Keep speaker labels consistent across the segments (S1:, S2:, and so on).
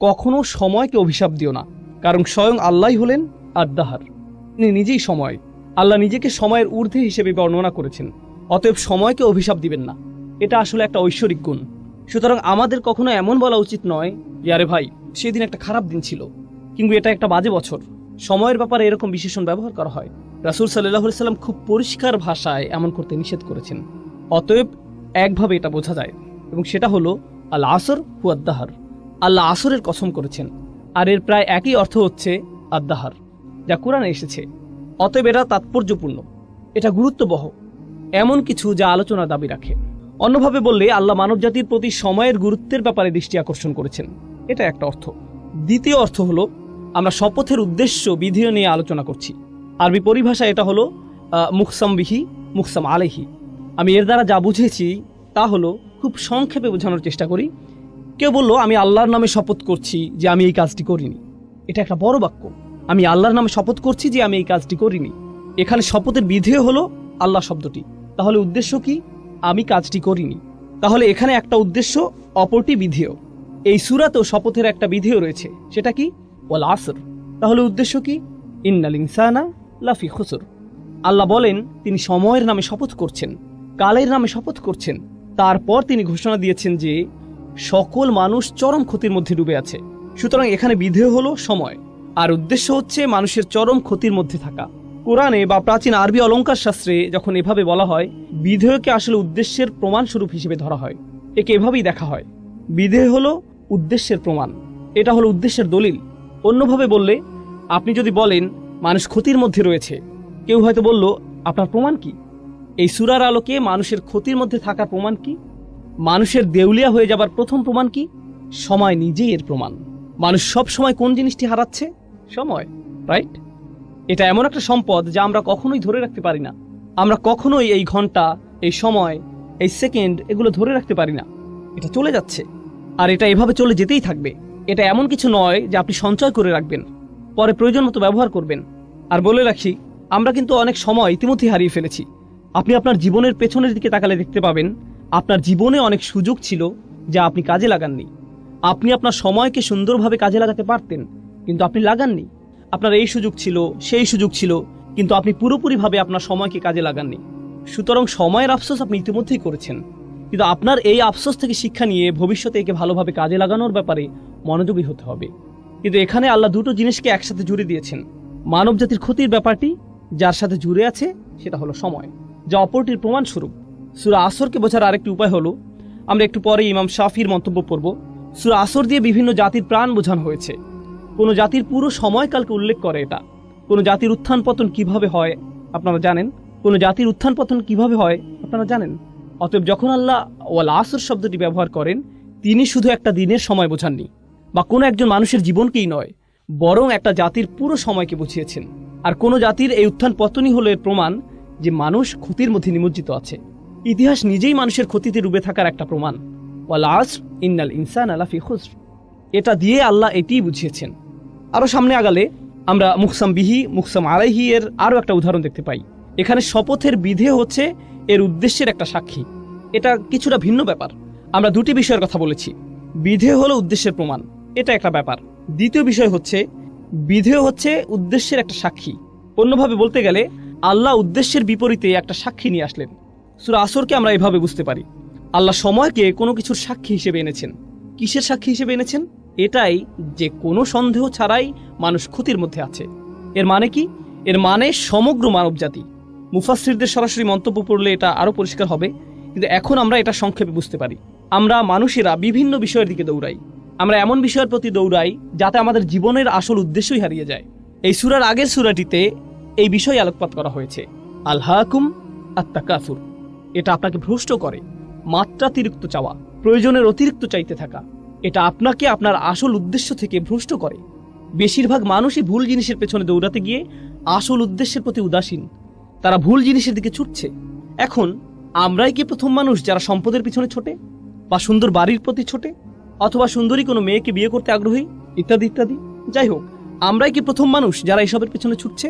S1: কখনো সময়কে অভিশাপ দিও না, কারণ স্বয়ং আল্লাহই হলেন আদ-দাহার, তিনি নিজেই সময়। আল্লাহ নিজেকে সময়ের ঊর্ধ্বে হিসেবে বর্ণনা করেছেন, অতএব সময়কে অভিশাপ দিবেন না। এটা আসলে একটা ঐশ্বরিক গুণ। সুতরাং আমাদের কখনো এমন বলা উচিত নয় যে আরে ভাই সেদিন একটা খারাপ দিন ছিল, কিংবা এটা একটা বাজে বছর। সময়ের ব্যাপারে এরকম বিশেষণ ব্যবহার করা হয়। রাসূল সাল্লাল্লাহু আলাইহি সাল্লাম খুব পরিষ্কার ভাষায় এমন করতে নিষেধ করেছেন। অতএব একভাবে এটা বোঝা যায়, এবং সেটা হলো আল আসর হু আদ-দাহার, আল্লাহ আসরের কসম করেছেন। আর এর প্রায় একই অর্থ হচ্ছে আদ-দাহার, যা কোরআনে এসেছে। অতএব এটা তাৎপর্যপূর্ণ, এটা গুরুত্ববহ, এমন কিছু যা আলোচনার দাবি রাখে। অন্যভাবে বললে আল্লাহ মানবজাতির প্রতি সময়ের গুরুত্বের ব্যাপারে দৃষ্টি আকর্ষণ করেছেন, এটা একটা অর্থ। দ্বিতীয় অর্থ হলো আমরা শপথের উদ্দেশ্য বিধিও নিয়ে আলোচনা করছি। আরবি পরিভাষা এটা হলো মুকসাম বিহি মুকসাম আলাইহি। আমি এর দ্বারা যা বুঝেছি তা হলো, খুব সংক্ষেপে বোঝানোর চেষ্টা করি। কেউ বললো আমি আল্লাহর নামে শপথ করছি যে আমি এই কাজটি করিনি। এটা একটা বড় বাক্য, আমি আল্লাহর নামে শপথ করছি যে আমি এই কাজটি করিনি। এখানে শপথের বিধেয় হলো আল্লাহ শব্দটি, তাহলে উদ্দেশ্য কি? আমি কাজটি করিনি। তাহলে এখানে একটা উদ্দেশ্য, অপরটি বিধেয়। এই সূরাতেও শপথের একটা বিধেয় রয়েছে, সেটা কি? ওয়াল আসর। তাহলে উদ্দেশ্য কি? ইন্নাল ইনসানা লাফি খুসর। আল্লাহ বলেন তিনি সময়ের নামে শপথ করছেন, কালের নামে শপথ করছেন। তারপর তিনি ঘোষণা দিয়েছেন যে সকল মানুষ চরম ক্ষতির মধ্যে ডুবে আছে। সুতরাং এখানে বিধেয় হলো সময়, আর উদ্দেশ্য হচ্ছে মানুষের চরম ক্ষতির মধ্যে থাকা। কোরআনে বা প্রাচীন আরবি অলঙ্কার শাস্ত্রে যখন এভাবে বলা হয়, বিধেয়কে আসলে উদ্দেশ্যের প্রমাণস্বরূপ হিসেবে ধরা হয়। একে এভাবেই দেখা হয়, বিধেয় হলো উদ্দেশ্যের প্রমাণ, এটা হলো উদ্দেশ্যের দলিল। অন্যভাবে বললে, আপনি যদি বলেন মানুষ ক্ষতির মধ্যে রয়েছে, কেউ হয়তো বলল আপনার প্রমাণ কি? এই সূরার আলোকে মানুষের ক্ষতির মধ্যে থাকার প্রমাণ কি? মানুষের দেউলিয়া হয়ে যাবার প্রথম প্রমাণ কি? সময় নিজেই এর প্রমাণ। মানুষ সব সময় কোন জিনিসটি হারাচ্ছে? সময়, রাইট? এটা এমন একটা সম্পদ যা আমরা কখনোই ধরে রাখতে পারি না। আমরা কখনোই এই ঘন্টা, এই সময়, এই সেকেন্ড এগুলো ধরে রাখতে পারি না। এটা চলে যাচ্ছে, আর এটা এভাবে চলে যেতেই থাকবে। এটা এমন কিছু নয় যে আপনি সঞ্চয় করে রাখবেন, পরে প্রয়োজন মতো ব্যবহার করবেন। আর বলে রাখি, আমরা কিন্তু অনেক সময় ইতিমধ্যেই হারিয়ে ফেলেছি। আপনি আপনার জীবনের পেছনের দিকে তাকালে দেখতে পাবেন আপনার জীবনে অনেক সুযোগ ছিল যা আপনি কাজে লাগাননি। আপনি আপনার সময়কে সুন্দরভাবে কাজে লাগাতে পারতেন, কিন্তু আপনি লাগাননি। আপনার এই সুযোগ ছিল, সেই সুযোগ ছিল, কিন্তু আপনি পুরোপুরিভাবে আপনার সময়কে কাজে লাগাননি। সুতরাং সময়ের আফসোস আপনি ইতিমধ্যেই করেছেন, কিন্তু আপনার এই আফসোস থেকে শিক্ষা নিয়ে ভবিষ্যতে একে ভালোভাবে কাজে লাগানোর ব্যাপারে মনোযোগী হতে হবে। কিন্তু এখানে আল্লাহ দুটো জিনিসকে একসাথে জুড়ে দিয়েছেন। মানব জাতির ক্ষতির ব্যাপারটি যার সাথে জুড়ে আছে সেটা হলো সময়, যা অপরটির প্রমাণস্বরূপ। সূরা আসরকে বোঝার আরেকটি উপায় হলো, আমরা একটু পরে ইমাম শাফির মন্তব্য পড়ব। সূরা আসর দিয়ে বিভিন্ন জাতির প্রাণ বোঝানো হয়েছে। কোনো জাতির পুরো সময়কালকে উল্লেখ করে এটা। কোনো জাতির উত্থান পতন কিভাবে হয় আপনারা জানেন? কোনো জাতির উত্থান পতন কিভাবে হয় আপনারা জানেন? অতএব যখন আল্লাহ ওয়াল আসর শব্দটি ব্যবহার করেন, তিনি শুধু একটা দিনের সময় বোঝাননি, বা কোনো একজন মানুষের জীবনকেই নয়, বরং একটা জাতির পুরো সময়কে বুঝিয়েছেন। আর কোনো জাতির এই উত্থান পতনই হলো এর প্রমাণ যে মানুষ ক্ষতির মধ্যে নিমজ্জিত আছে। ইতিহাস নিজেই মানুষের ক্ষতিতে ডুবে থাকার একটা প্রমাণ। ওয়াল আসর ইন্নাল ইনসানা লাফি খুসর, এটা দিয়ে আল্লাহ এটিই বুঝিয়েছেন। আরও সামনে আগালে আমরা মুকসাম বিহি মুকসাম আলাইহি এর আরও একটা উদাহরণ দেখতে পাই। এখানে শপথের বিধেয় হচ্ছে এর উদ্দেশ্যের একটা সাক্ষী। এটা কিছুটা ভিন্ন ব্যাপার। আমরা দুটি বিষয়ের কথা বলেছি। বিধেয় হলো উদ্দেশ্যের প্রমাণ, এটা একটা ব্যাপার। দ্বিতীয় বিষয় হচ্ছে বিধেয় হচ্ছে উদ্দেশ্যের একটা সাক্ষী। অন্যভাবে বলতে গেলে আল্লাহ উদ্দেশ্যের বিপরীতে একটা সাক্ষী নিয়ে আসলেন। সূরা আসরকে আমরা এভাবে বুঝতে পারি, আল্লাহ সময়কে কোনো কিছুর সাক্ষী হিসেবে এনেছেন। কিসের সাক্ষী হিসেবে এনেছেন? এটাই যে কোনো সন্দেহ ছাড়াই মানুষ ক্ষতির মধ্যে আছে। এর মানে কি? এর মানে সমগ্র মানব জাতি। মুফাসসিরদের সরাসরি মন্তব্য পড়লে এটা আরও পরিষ্কার হবে, কিন্তু এখন আমরা এটা সংক্ষেপে বুঝতে পারি। আমরা মানুষেরা বিভিন্ন বিষয়ের দিকে দৌড়াই। আমরা এমন বিষয়ের প্রতি দৌড়াই যাতে আমাদের জীবনের আসল উদ্দেশ্যই হারিয়ে যায়। এই সূরার আগের সূরাটিতে এই বিষয়ে আলোকপাত করা হয়েছে, আলহাকুম আত-তাকাসুর। এটা আপনাকে ভ্রষ্ট করে, মাত্রাতিরিক্ত চাওয়া, প্রয়োজনের অতিরিক্ত চাইতে থাকা। এটা আপনাকে আপনার আসল উদ্দেশ্য থেকে ভ্রষ্ট করে। বেশিরভাগ মানুষই ভুল জিনিসের পেছনে দৌড়াতে গিয়ে আসল উদ্দেশ্যের প্রতি উদাসীন। তারা ভুল জিনিসের দিকে ছুটছে। এখন আমরাই কি প্রথম মানুষ যারা সম্পদের পিছনে ছোটে, বা সুন্দর বাড়ির প্রতি ছোটে, অথবা সুন্দরী কোনো মেয়েকে বিয়ে করতে আগ্রহী, ইত্যাদি ইত্যাদি? যাই হোক, আমরাই কি প্রথম মানুষ যারা এসবের পেছনে ছুটছে,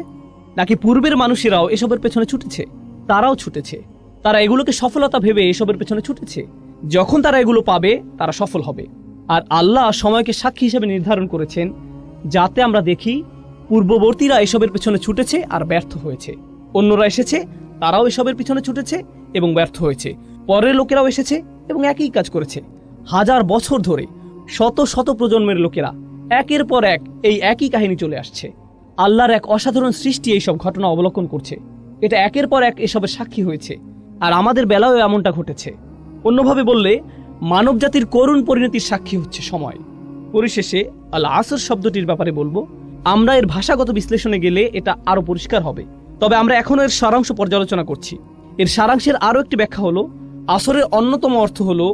S1: নাকি পূর্বের মানুষেরাও এসবের পেছনে ছুটেছে? তারাও ছুটেছে। তারা এগুলোকে সফলতা ভেবে এসবের পেছনে ছুটেছে। যখন তারা এগুলো পাবে তারা সফল হবে, আর আল্লাহ সময়কে সাক্ষী হিসেবে নির্ধারণ করেছেন, যাতে আমরা দেখি পূর্ববর্তীরা এসবের পেছনে ছুটেছে আর ব্যর্থ হয়েছে, অন্যরা এসেছে তারাও এসবের পিছনে ছুটেছে এবং ব্যর্থ হয়েছে, পরের লোকেরাও এসেছে এবং একই কাজ করেছে। হাজার বছর ধরে শত শত প্রজন্মের লোকেরা একের পর এক এই একই কাহিনী চলে আসছে। আল্লাহর এক অসাধারণ সৃষ্টি এইসব ঘটনা অবলোকন করছে। এটা একের পর এক এসবের সাক্ষী হয়েছে, আর আমাদের বেলায়ও এমনটা ঘটেছে। অন্যভাবে বললে মানব জাতির করুণ পরিণতির সাক্ষী হচ্ছে সময়। পরিশেষে আল আসর শব্দটির ব্যাপারে বলবো, আমরা এর ভাষাগত বিশ্লেষণে গেলে এটা আরো পরিষ্কার হবে, তবে আমরা এখনো এর সারাংশ পর্যালোচনা করছি। এর সারাংশের আরো একটি ব্যাখ্যা হলো, আসরের অন্যতম অর্থ হলো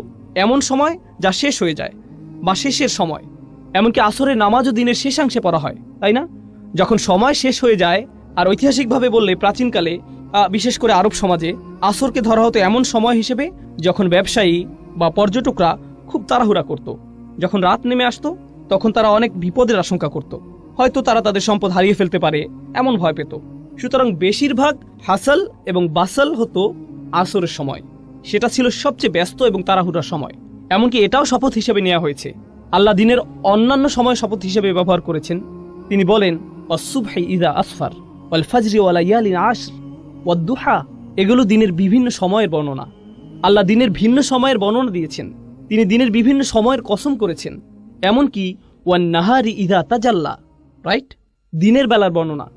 S1: এমন সময় যা শেষ হয়ে যায় বা শেষের সময়। এমনকি আসরের নামাজও দিনের শেষাংশে পড়া হয়, তাই না? যখন সময় শেষ হয়ে যায়। আর ঐতিহাসিকভাবে বললে প্রাচীনকালে, বিশেষ করে আরব সমাজে, আসরকে ধরা হতো এমন সময় হিসেবে যখন ব্যবসায়ী বা পর্যটকরা খুব তাড়াহুড়া করত। যখন রাত নেমে আসতো তখন তারা অনেক বিপদের আশঙ্কা করত, হয়তো তারা তাদের সম্পদ হারিয়ে ফেলতে পারে এমন ভয় পেত। সুতরাং বেশিরভাগ হাসাল এবং বাসাল হতো আসরের সময়। সেটা ছিল সবচেয়ে ব্যস্ত এবং তাড়াহুড়ার সময়। এমনকি এটাও শপথ হিসেবে নেওয়া হয়েছে। আল্লাহ দিনের অন্যান্য সময় শপথ হিসেবে ব্যবহার করেছেন। তিনি বলেন, ওয়াস-সুবহি ইযা আসফার ওয়াল ফাজরি ওয়া লায়ালিন আশর ওয়াদ-দুহা। এগুলো দিনের বিভিন্ন সময়ের বর্ণনা। আল্লাহ দিনের ভিন্ন সময়ের বর্ণনা দিয়েছেন। তিনি দিনের বিভিন্ন সময়ের কসম করেছেন। এমনকি ওয়ান নাহারি ইযা তাজাল্লা, রাইট, দিনের বেলার বর্ণনা।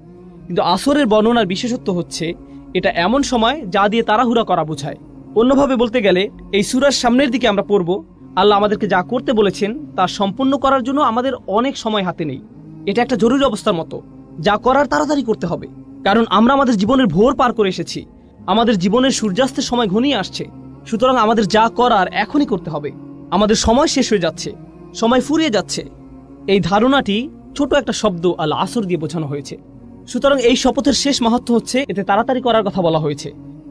S1: কিন্তু আসরের বর্ণনার বিশেষত্ব হচ্ছে এটা এমন সময় যা দিয়ে তাড়াহুড়া করা বোঝায়। অন্যভাবে বলতে গেলে এই সূরার সামনের দিকে আমরা পড়ব, আল্লাহ আমাদেরকে যা করতে বলেছেন তা সম্পন্ন করার জন্য আমাদের অনেক সময় হাতে নেই। এটা একটা জরুরি অবস্থার মতো, যা করার তাড়াতাড়ি করতে হবে, কারণ আমরা আমাদের জীবনের ভোর পার করে এসেছি। আমাদের জীবনের সূর্যাস্তের সময় ঘনিয়ে আসছে। সুতরাং আমাদের যা করার এখনই করতে হবে। আমাদের সময় শেষ হয়ে যাচ্ছে, সময় ফুরিয়ে যাচ্ছে। এই ধারণাটি ছোট একটা শব্দ আল আসর দিয়ে বোঝানো হয়েছে। সুতরাং এই শপথের শেষ মাহাত্ম্য হচ্ছে এতে তাড়াতাড়ি করার কথা বলা হয়েছে।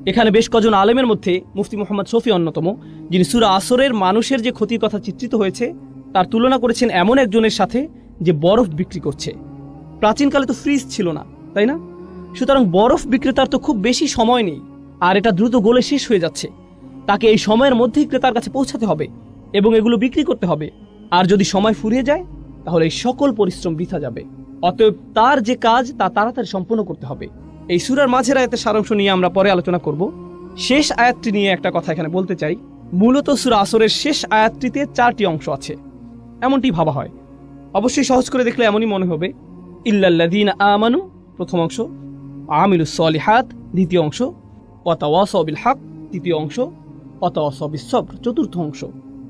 S1: এখানে বেশ কজন আলেমের মধ্যে মুফতি মুহাম্মদ শফি অন্যতম, যিনি সূরা আসরের মানুষের যে ক্ষতির কথা চিত্রিত হয়েছে তার তুলনা করেছেন এমন একজনের সাথে যে বরফ বিক্রি করছে। প্রাচীনকালে তো ফ্রিজ ছিল না, তাই না? সুতরাং বরফ বিক্রেতার তো খুব বেশি সময় নেই, আর এটা দ্রুত গলে শেষ হয়ে যাচ্ছে। তাকে এই সময়ের মধ্যেই ক্রেতার কাছে পৌঁছাতে হবে এবং এগুলো বিক্রি করতে হবে। আর যদি সময় ফুরিয়ে যায় তাহলে এই সকল পরিশ্রম বৃথা যাবে। অতএব তার যে কাজ তা তাড়াতাড়ি সম্পন্ন করতে হবে। এই সূরার মাঝের আয়াতের সারাংশ নিয়ে আমরা পরে আলোচনা করব। শেষ আয়াতটি নিয়ে একটা কথা এখানে বলতে চাই। মূলত সূরা আসরের শেষ আয়াতটিতে 4টি অংশ আছে, এমনটি ভাবা হয়। অবশ্যই সহজ করে দেখলে এমনই মনে হবে। ইল্লাল্লাযীনা আমানু প্রথম অংশ, আমিলুস সলিহাত দ্বিতীয় অংশ, ওয়া তাওয়াসাউ বিল হক তৃতীয় অংশ, ওয়া তাওয়াসাউ বিস সবর চতুর্থ অংশ।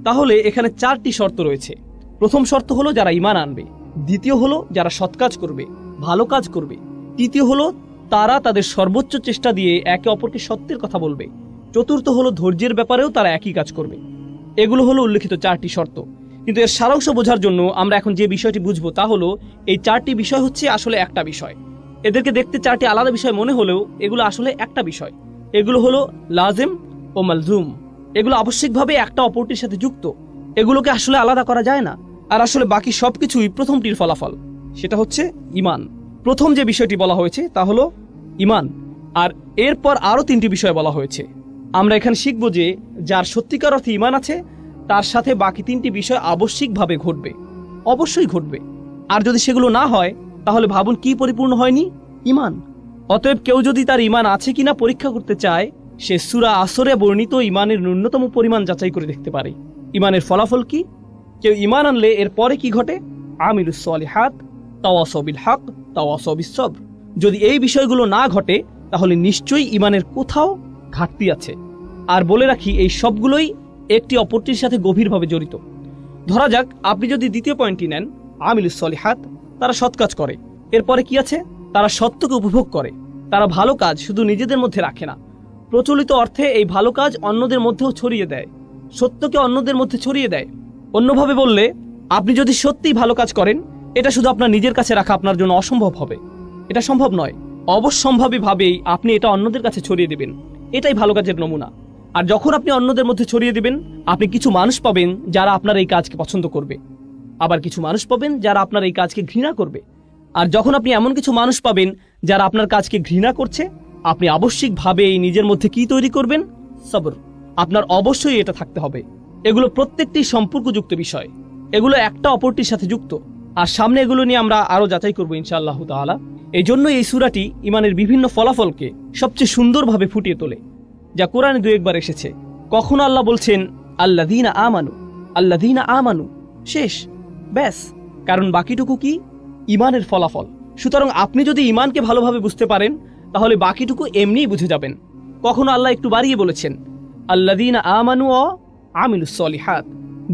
S1: তাহলে এখানে 4টি শর্ত রয়েছে। প্রথম শর্ত হলো যারা ঈমান আনবে, দ্বিতীয় হলো যারা সৎ কাজ করবে, ভালো কাজ করবে, তৃতীয় হলো তারা তাদের সর্বোচ্চ চেষ্টা দিয়ে একে অপরকে সত্যের কথা বলবে, চতুর্থ হলো ধৈর্যের ব্যাপারেও তারা একই কাজ করবে। এগুলো হলো উল্লেখিত 4টি শর্ত। কিন্তু এর সারাংশ বোঝার জন্য আমরা এখন যে বিষয়টি বুঝবো তা হলো এই 4টি বিষয় হচ্ছে আসলে একটা বিষয়। এদেরকে দেখতে 4টি আলাদা বিষয় মনে হলেও এগুলো আসলে একটা বিষয়। এগুলো হলো লাজিম ও মালজুম। এগুলো আবশ্যিকভাবে একটা অপরটির সাথে যুক্ত। এগুলোকে আসলে আলাদা করা যায় না। আর আসলে বাকি সবকিছুই প্রথমটির ফলাফল, সেটা হচ্ছে ঈমান। প্রথম যে বিষয়টি বলা হয়েছে তা হলো ঈমান, আর এরপর আরও 3টি বিষয় বলা হয়েছে। আমরা এখানে শিখব যে যার সত্যিকার অর্থে ঈমান আছে তার সাথে বাকি 3টি বিষয় আবশ্যিকভাবে ঘটবে, অবশ্যই ঘটবে। আর যদি সেগুলো না হয় তাহলে ভাবুন কি পরিপূর্ণ হয়নি? ঈমান। অতএব কেউ যদি তার ঈমান আছে কিনা পরীক্ষা করতে চায়, সে সূরা আসরে বর্ণিত ঈমানের ন্যূনতম পরিমাণ যাচাই করে দেখতে পারে। ঈমানের ফলাফল কি? কেউ ঈমান আনলে এর পরে কি ঘটে? আমিলুস সলিহাত, তাওয়াসাউ বিল হক, তাওয়াসাউ বিস সবর। যদি এই বিষয়গুলো না ঘটে তাহলে নিশ্চয়ই ঈমানের কোথাও ঘাটতি আছে। আর বলে রাখি, এই সবগুলোই একটি অপরটির সাথে গভীরভাবে জড়িত। ধরা যাক আপনি যদি দ্বিতীয় পয়েন্টটি নেন, আমিলুস সলিহাত, তারা সৎ কাজ করে। এরপরে কি আছে? তারা সত্যকে উপভোগ করে। তারা ভালো কাজ শুধু নিজেদের মধ্যে রাখে না, প্রচলিত অর্থে এই ভালো কাজ অন্যদের মধ্যেও ছড়িয়ে দেয়, সত্যকে অন্যদের মধ্যে ছড়িয়ে দেয়। অন্যভাবে বললে, আপনি যদি সত্যিই ভালো কাজ করেন, এটা শুধু আপনার নিজের কাছে রাখা আপনার জন্য অসম্ভব হবে। এটা সম্ভব নয়। অবশ্যম্ভাবীভাবেই আপনি এটা অন্যদের কাছে ছড়িয়ে দেবেন। এটাই ভালো কাজের নমুনা। আর যখন আপনি অন্যদের মধ্যে ছড়িয়ে দেবেন, আপনি কিছু মানুষ পাবেন যারা আপনার এই কাজকে পছন্দ করবে, আবার কিছু মানুষ পাবেন যারা আপনার এই কাজকে ঘৃণা করবে। আর যখন আপনি এমন কিছু মানুষ পাবেন যারা আপনার কাজকে ঘৃণা করছে, আপনি আবশ্যিকভাবে এই নিজের মধ্যে কি তৈরি করবেন? সবর। আপনার অবশ্যই এটা থাকতে হবে। এগুলো প্রত্যেকটি সম্পর্কযুক্ত বিষয়। এগুলো একটা অপরটির সাথে যুক্ত, আর সামনে এগুলো নিয়ে আমরা আরও যাচাই করবো ইনশাআল্লাহ তাআলা। এই জন্য এই সূরাটি ইমানের বিভিন্ন ফলাফলকে সবচেয়ে সুন্দরভাবে ফুটিয়ে তোলে, যা কোরআনে দু একবার এসেছে। কখনো আল্লাহ বলছেন আল্লাযীনা আমানু, আল্লাযীনা আমানু, শেষ, ব্যাস। কারণ বাকিটুকু কি? ইমানের ফলাফল। সুতরাং আপনি যদি ইমানকে ভালোভাবে বুঝতে পারেন তাহলে বাকিটুকু এমনিই বুঝে যাবেন। কখনো আল্লাহ একটু বাড়িয়ে বলেছেন আল্লাযীনা আমানু ওয়া আমিলুস সলিহাত,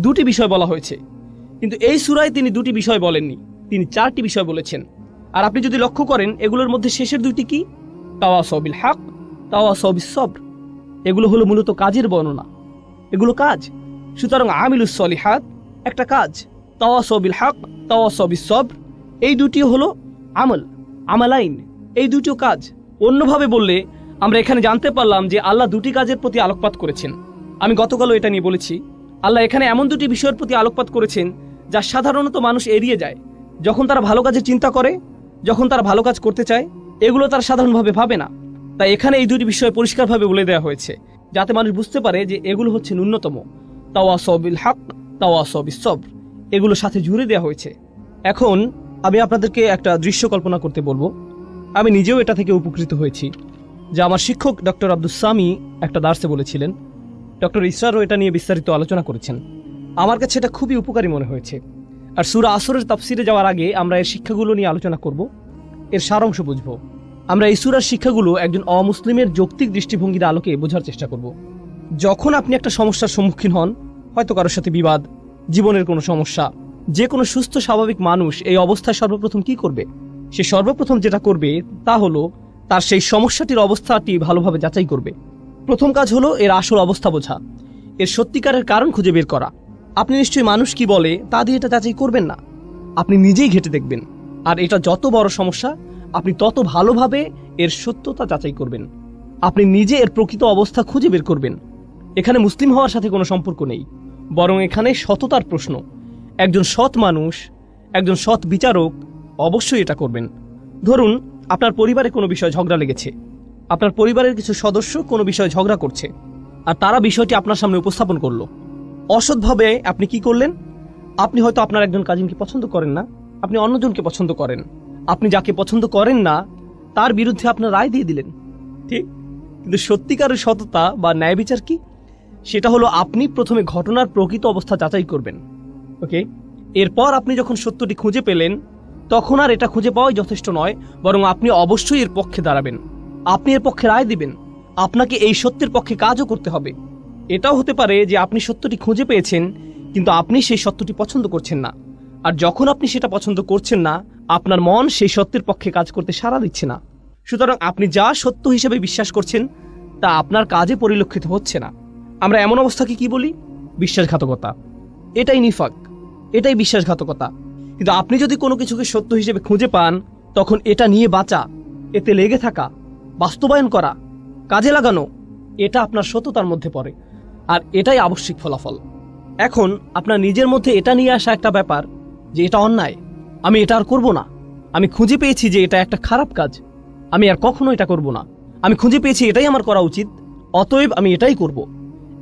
S1: দুটি বিষয় বলা হয়েছে, কিন্তু এই সূরায় তিনি দুটি বিষয় বলেননি, তিনি চারটি বিষয় বলেছেন। আর আপনি যদি লক্ষ্য করেন এগুলোর মধ্যে শেষের দুইটি কি? তাওয়াসাউ বিল হক, তাওয়াসাউ বিস সবর। এগুলো হলো মূলত কাজের বর্ণনা, এগুলো কাজ। সুতরাং আমিলুস সলিহাত একটা কাজ, তাওয়াসাউ বিল হক, তাওয়াসাউ বিস সবর, এই দুটিও হলো আমল, আমালাইন, এই দুটিও কাজ। অন্যভাবে বললে আমরা এখানে জানতে পারলাম যে আল্লাহ দুটি কাজের প্রতি আলোকপাত করেছেন। আমি গতকালও এটা নিয়ে বলেছি, আল্লাহ এখানে এমন দুটি বিষয়ের প্রতি আলোকপাত করেছেন যা সাধারণত মানুষ এড়িয়ে যায়। যখন তারা ভালো কাজের চিন্তা করে, যখন তারা ভালো কাজ করতে চায়, এগুলো তারা সাধারণভাবে ভাবে না। তাই এখানে এই দুটি বিষয় পরিষ্কারভাবে বলে দেওয়া হয়েছে, যাতে মানুষ বুঝতে পারে যে এগুলো হচ্ছে ন্যূনতম। তাওয়াসাউ বিল হক, তাওয়াসাউ বিস সবর, এগুলোর সাথে জুড়ে দেওয়া হয়েছে। এখন আমি আপনাদেরকে একটা দৃশ্য কল্পনা করতে বলবো। আমি নিজেও এটা থেকে উপকৃত হয়েছি, যা আমার শিক্ষক ডক্টর আব্দুস সামি একটা দার্সে বলেছিলেন। ডক্টর ইসরারও এটা নিয়ে বিস্তারিত আলোচনা করেছেন। আমার কাছে এটা খুবই উপকারী মনে হয়েছে। আর সূরা আসরের তাফসিরে যাওয়ার আগে আমরা এর শিক্ষাগুলো নিয়ে আলোচনা করব, এর সারাংশ বুঝব। আমরা এই সূরার শিক্ষাগুলো একজন অমুসলিমের যৌক্তিক দৃষ্টিভঙ্গির আলোকে বোঝার চেষ্টা করব। যখন আপনি একটা সমস্যার সম্মুখীন হন, হয়তো কারোর সাথে বিবাদ, জীবনের কোনো সমস্যা, যে কোনো সুস্থ স্বাভাবিক মানুষ এই অবস্থায় সর্বপ্রথম কি করবে? সে সর্বপ্রথম যেটা করবে তা হলো তার সেই সমস্যাটির অবস্থাটি ভালোভাবে যাচাই করবে। প্রথম কাজ হলো এর আসল অবস্থা বোঝা, এর সত্যিকারের কারণ খুঁজে বের করা। আপনি নিশ্চয়ই মানুষ কি বলে তা দিয়ে এটা যাচাই করবেন না, আপনি নিজেই ঘেঁটে দেখবেন। আর এটা যত বড় সমস্যা, আপনি তত ভালোভাবে এর সত্যতা যাচাই করবেন। আপনি নিজে এর প্রকৃত অবস্থা খুঁজে বের করবেন। এখানে মুসলিম হওয়ার সাথে কোনো সম্পর্ক নেই, বরং এখানে সততার প্রশ্ন। একজন সৎ মানুষ, একজন সৎ বিচারক অবশ্যই এটা করবেন। ধরুন আপনার পরিবারে কোনো বিষয় ঝগড়া লেগেছে, আপনার পরিবারের কিছু সদস্য কোনো বিষয়ে ঝগড়া করছে, আর তারা বিষয়টি আপনার সামনে উপস্থাপন করলো। অসৎভাবে আপনি কি করলেন? আপনি হয়তো আপনার একজন কাজিনকে পছন্দ করেন না, আপনি অন্যজনকে পছন্দ করেন। আপনি যাকে পছন্দ করেন না তার বিরুদ্ধে আপনার রায় দিয়ে দিলেন, ঠিক? কিন্তু সত্যিকারের সততা বা ন্যায় বিচার কি? সেটা হলো আপনি প্রথমে ঘটনার প্রকৃত অবস্থা যাচাই করবেন, ওকে? এরপর আপনি যখন সত্যটি খুঁজে পেলেন, তখন আর এটা খুঁজে পাওয়াই যথেষ্ট নয়, বরং আপনি অবশ্যই এর পক্ষে দাঁড়াবেন, আপনি এর পক্ষে রায় দিবেন। আপনাকে এই সত্যের পক্ষে কাজও করতে হবে। এটাও হতে পারে যে আপনি সত্যটি খুঁজে পেয়েছেন, কিন্তু আপনি সেই সত্যটি পছন্দ করছেন না। আর যখন আপনি সেটা পছন্দ করছেন না, আপনার মন সেই সত্যের পক্ষে কাজ করতে সাড়া দিচ্ছে না। সুতরাং আপনি যা সত্য হিসেবে বিশ্বাস করছেন তা আপনার কাজে পরিলক্ষিত হচ্ছে না। আমরা এমন অবস্থাকে কি বলি? বিশ্বাসঘাতকতা। এটাই নিফাক, এটাই বিশ্বাসঘাতকতা। কিন্তু আপনি যদি কোনো কিছুকে সত্য হিসেবে খুঁজে পান, তখন এটা নিয়ে বাঁচা, এতে লেগে থাকা, বাস্তবায়ন করা, কাজে লাগানো, এটা আপনার সততার মধ্যে পড়ে। আর এটাই আবশ্যিক ফলাফল। এখন আপনার নিজের মধ্যে এটা নিয়ে আসা একটা ব্যাপার যে এটা অন্যায়, আমি এটা আর করবো না। আমি খুঁজে পেয়েছি যে এটা একটা খারাপ কাজ, আমি আর কখনো এটা করব না। আমি খুঁজে পেয়েছি এটাই আমার করা উচিত, অতএব আমি এটাই করব।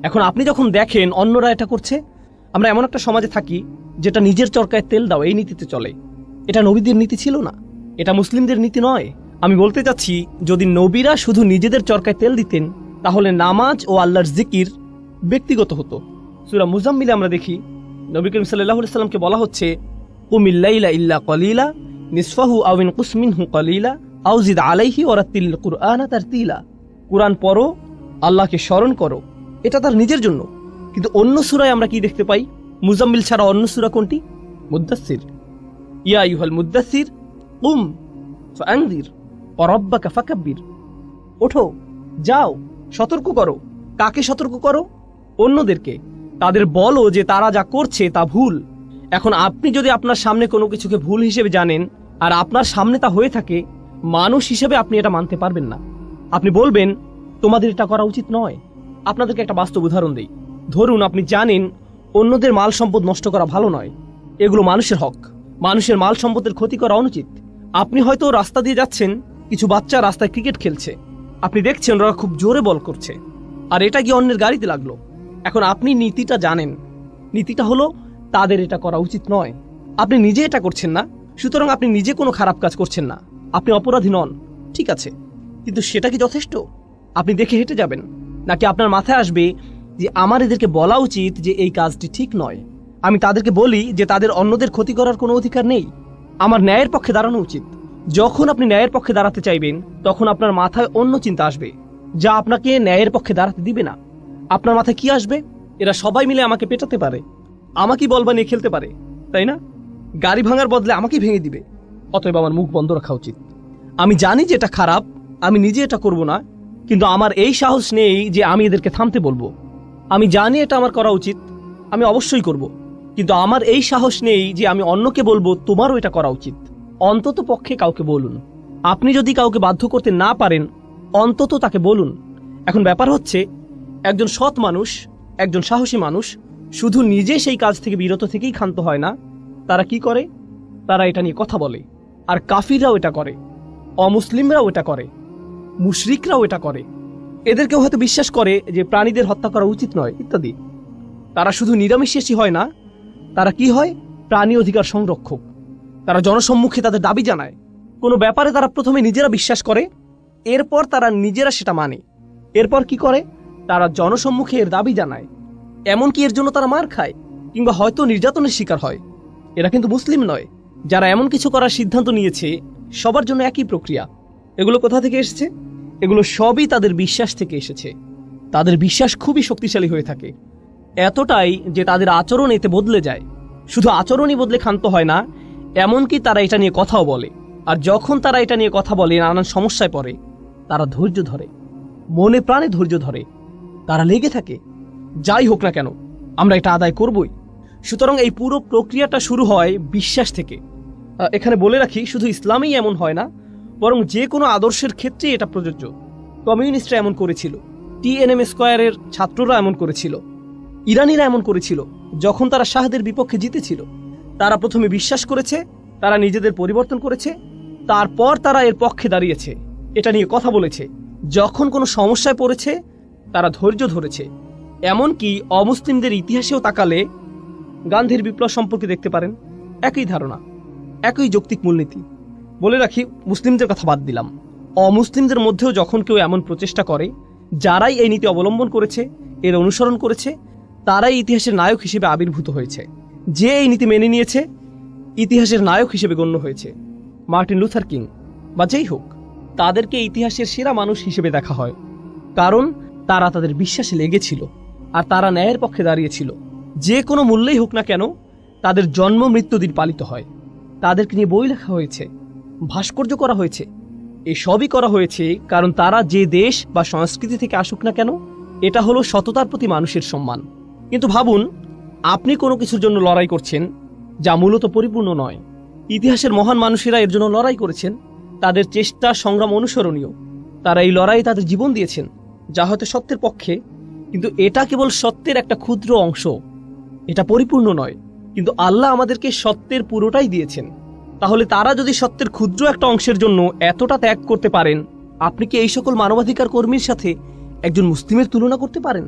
S1: এখন আপনি যখন দেখেন অন্যরা এটা করছে, আমরা এমন একটা সমাজে থাকি যেটা নিজের চরকায় তেল দাও এই নীতিতে চলে। এটা নবীদের নীতি ছিল না, এটা মুসলিমদের নীতি নয়। আমি বলতে চাচ্ছি, যদি নবীরা শুধু নিজেদের চরকায় তেল দিতেন, তাহলে নামাজ ও আল্লাহর জিকির ব্যক্তিগত হতো। সূরা মুজাম্মিলে আমরা দেখি নবী করিম সাল্লাল্লাহু আলাইহি সাল্লামকে বলা হচ্ছে, কুমিল লাইলা ইল্লা কলিলা নিসফাহু আও ইনকুস মিনহু কলিলা আও জিদ আলাইহি ওয়ারাতিল কুরআনা তারতিলা। কুরআন পড়ো, আল্লাহকে স্মরণ করো, এটা তার নিজের জন্য। কিন্তু অন্য সূরায় আমরা কি দেখতে পাই? মুজাম্মিল ছাড়া অন্য সূরা কোনটি? মুদ্দাসসির। ইয়া আইয়ুহাল মুদ্দাসসির কুম ফাআনযির ওয়া রাব্বাকা ফাকাব্বির। ওঠো, যাও, সতর্ক করো। কাকে সতর্ক করো? অন্যদেরকে। তাদের বলো যে তারা যা করছে তা ভুল। এখন আপনি যদি আপনার সামনে কোনো কিছুকে ভুল হিসেবে জানেন আর আপনার সামনে তা হয়ে থাকে, মানুষ হিসেবে আপনি এটা মানতে পারবেন না। আপনি বলবেন তোমাদের এটা করা উচিত নয়। আপনাদেরকে একটা বাস্তব উদাহরণ দেই। ধরুন আপনি জানেন অন্যদের মাল সম্পদ নষ্ট করা ভালো নয়, এগুলো মানুষের হক, মানুষের মাল সম্পদের ক্ষতি করা অনুচিত। আপনি হয়তো রাস্তা দিয়ে যাচ্ছেন, কিছু বাচ্চা রাস্তায় ক্রিকেট খেলছে, আপনি দেখছেন ওরা খুব জোরে বল করছে, আর এটা গিয়ে অন্যের গাড়িতে লাগলো। এখন আপনি নীতিটা জানেন, নীতিটা হলো তাদের এটা করা উচিত নয়। আপনি নিজে এটা করছেন না, সুতরাং আপনি নিজে কোনো খারাপ কাজ করছেন না, আপনি অপরাধী নন, ঠিক আছে। কিন্তু সেটা কি যথেষ্ট? আপনি দেখে হেঁটে যাবেন, নাকি আপনার মাথায় আসবে যে আমার এদেরকে বলা উচিত যে এই কাজটি ঠিক নয়, আমি তাদেরকে বলি যে তাদের অন্যদের ক্ষতি করার কোনো অধিকার নেই, আমার ন্যায়ের পক্ষে দাঁড়ানো উচিত। যখন আপনি ন্যায়ের পক্ষে দাঁড়াতে চাইবেন, তখন আপনার মাথায় অন্য চিন্তা আসবে যা আপনাকে ন্যায়ের পক্ষে দাঁড়াতে দিবে না। আপনার মাথায় কি আসবে? এরা সবাই মিলে আমাকে পেটাতে পারে, আমাকেই বল বানিয়ে খেলতে পারে, তাই না? গাড়ি ভাঙার বদলে আমাকেই ভেঙে দিবে, অতএব আমার মুখ বন্ধ রাখা উচিত। আমি জানি যে এটা খারাপ, আমি নিজে এটা করব না, কিন্তু আমার এই সাহস নেই যে আমি এদেরকে থামতে বলবো। আমি জানি এটা আমার করা উচিত, আমি অবশ্যই করব, কিন্তু আমার এই সাহস নেই যে আমি অন্যকে বলবো তোমারও এটা করা উচিত। অন্তত পক্ষে কাউকে বলুন। আপনি যদি কাউকে বাধ্য করতে না পারেন, অন্তত তাকে বলুন। এখন ব্যাপার হচ্ছে, একজন সৎ মানুষ, একজন সাহসী মানুষ শুধু নিজে সেই কাজ থেকে বিরত থেকেই ক্ষান্ত হয় না, তারা কি করে? তারা এটা নিয়ে কথা বলে। আর কাফিররাও এটা করে, অমুসলিমরাও এটা করে, মুশরিকরাও এটা করে। এদেরকেও হয়তো বিশ্বাস করে যে প্রাণীদের হত্যা করা উচিত নয় ইত্যাদি। তারা শুধু নিরামিষাশী হয় না, তারা কি হয়? প্রাণী অধিকার সংরক্ষক। তারা জনসম্মুখে তাদের দাবি জানায়। কোনো ব্যাপারে তারা প্রথমে নিজেরা বিশ্বাস করে, এরপর তারা নিজেরা সেটা মানে। এরপর কি করে? তারা জনসম্মুখে এর দাবি জানায়, এমনকি এর জন্য তারা মার খায় কিংবা হয়তো নির্যাতনের শিকার হয়। এরা কিন্তু মুসলিম নয়। যারা এমন কিছু করার সিদ্ধান্ত নিয়েছে, সবার জন্য একই প্রক্রিয়া। এগুলো কোথা থেকে এসেছে? এগুলো সবই তাদের বিশ্বাস থেকে এসেছে। তাদের বিশ্বাস খুবই শক্তিশালী হয়ে থাকে, এতটাই যে তাদের আচরণ এতে বদলে যায়। শুধু আচরণই বদলে ক্ষান্ত হয় না, এমনকি তারা এটা নিয়ে কথাও বলে। আর যখন তারা এটা নিয়ে কথা বলে, নানান সমস্যায় পড়ে, তারা ধৈর্য ধরে, মনে প্রাণে ধৈর্য ধরে, তারা লেগে থাকে। যাই হোক না কেন, আমরা এটা আদায় করবই। সুতরাং এই পুরো প্রক্রিয়াটা শুরু হয় বিশ্বাস থেকে। এখানে বলে রাখি, শুধু ইসলামেই এমন হয় না, বরং যে কোনো আদর্শের ক্ষেত্রে এটা প্রযোজ্য। কমিউনিস্টরা এমন করেছিল, টিএনএম স্কয়ারের ছাত্ররা এমন করেছিল, ইরানিরা এমন করেছিল। যখন তারা শাহদের বিপক্ষে জিতেছিল, তারা প্রথমে বিশ্বাস করেছে, তারা নিজেদের পরিবর্তন করেছে, তারপর তারা এর পক্ষে দাঁড়িয়েছে, এটা নিয়ে কথা বলেছে। যখন কোনো সমস্যায় পড়েছে, তারা ধৈর্য ধরেছে। এমনকি অমুসলিমদের ইতিহাসেও তাকালে গান্ধীর বিপ্লব সম্পর্কে দেখতে পারেন, একই ধারণা, একই যৌক্তিক মূলনীতি। বলে রাখি, মুসলিমদের কথা বাদ দিলাম, অমুসলিমদের মধ্যেও যখন কেউ এমন প্রচেষ্টা করে, যারাই এই নীতি অবলম্বন করেছে, এর অনুসরণ করেছে, তারাই ইতিহাসের নায়ক হিসেবে আবির্ভূত হয়েছে। যে এই নীতি মেনে নিয়েছে, ইতিহাসের নায়ক হিসেবে গণ্য হয়েছে। মার্টিন লুথার কিং বা যেই হোক, তাদেরকে ইতিহাসের সেরা মানুষ হিসেবে দেখা হয়, কারণ তারা তাদের বিশ্বাসে লেগেছিল আর তারা ন্যায়ের পক্ষে দাঁড়িয়েছিল। যে কোনো মূল্যেই হোক না কেন, তাদের জন্ম মৃত্যুদিন পালিত হয়, তাদেরকে নিয়ে বই লেখা হয়েছে, ভাস্কর্য করা হয়েছে। এই সবই করা হয়েছে কারণ তারা যে দেশ বা সংস্কৃতি থেকে আসুক না কেন, এটা হলো সততার প্রতি মানুষের সম্মান। কিন্তু ভাবুন, আপনি কোনো কিছুর জন্য লড়াই করছেন যা মূলত পরিপূর্ণ নয়। ইতিহাসের মহান মানুষেরা এর জন্য লড়াই করেছেন, তাদের চেষ্টা সংগ্রাম অনুসরণীয়। তারা এই লড়াইয়ে তাদের জীবন দিয়েছেন, যা হয়তো সত্যের পক্ষে, কিন্তু এটা কেবল সত্যের একটা ক্ষুদ্র অংশ, এটা পরিপূর্ণ নয়। কিন্তু আল্লাহ আমাদেরকে সত্যের পুরোটাই দিয়েছেন। তাহলে তারা যদি সত্যের ক্ষুদ্র একটা অংশের জন্য এতটা ত্যাগ করতে পারেন, আপনি কি এই সকল মানবাধিকার কর্মীর সাথে একজন মুসলিমের তুলনা করতে পারেন?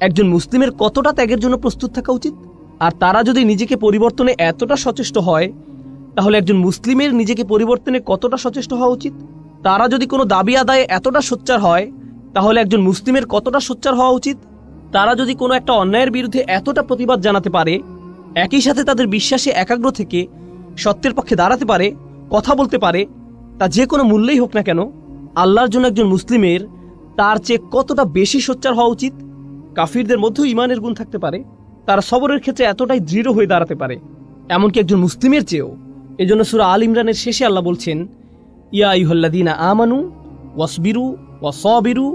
S1: একজন মুসলিমের কতটা ত্যাগের জন্য প্রস্তুত থাকা উচিত? আর তারা যদি নিজেকে পরিবর্তনে এতটা সচেষ্ট হয়, তাহলে একজন মুসলিমের নিজেকে পরিবর্তনে কতটা সচেষ্ট হওয়া উচিত? তারা যদি কোনো দাবি আদায়ে এতটা সোচ্চার হয়, তাহলে একজন মুসলিমের কতটা সোচ্চার হওয়া উচিত? তারা যদি কোনো একটা অন্যায়ের বিরুদ্ধে এতটা প্রতিবাদ জানাতে পারে, একই সাথে তাদের বিশ্বাসে একাগ্র থেকে সত্যের পক্ষে দাঁড়াতে পারে, কথা বলতে পারে, তা যে কোনো মূল্যেই হোক না কেন, আল্লাহর জন্য একজন মুসলিমের তার চেয়ে কতটা বেশি সোচ্চার হওয়া উচিত? কাফিরদের মধ্যেও ইমানের গুণ থাকতে পারে, তারা সবরের ক্ষেত্রে এতটাই দৃঢ় হয়ে দাঁড়াতে পারে, এমনকি একজন মুসলিমের চেয়েও। এজন্য সূরা আল ইমরানের শেষে আল্লাহ বলছেন, ইয়া আইয়ুহাল্লাযীনা আমানু ওয়াসবিরু ওয়াসাবিরু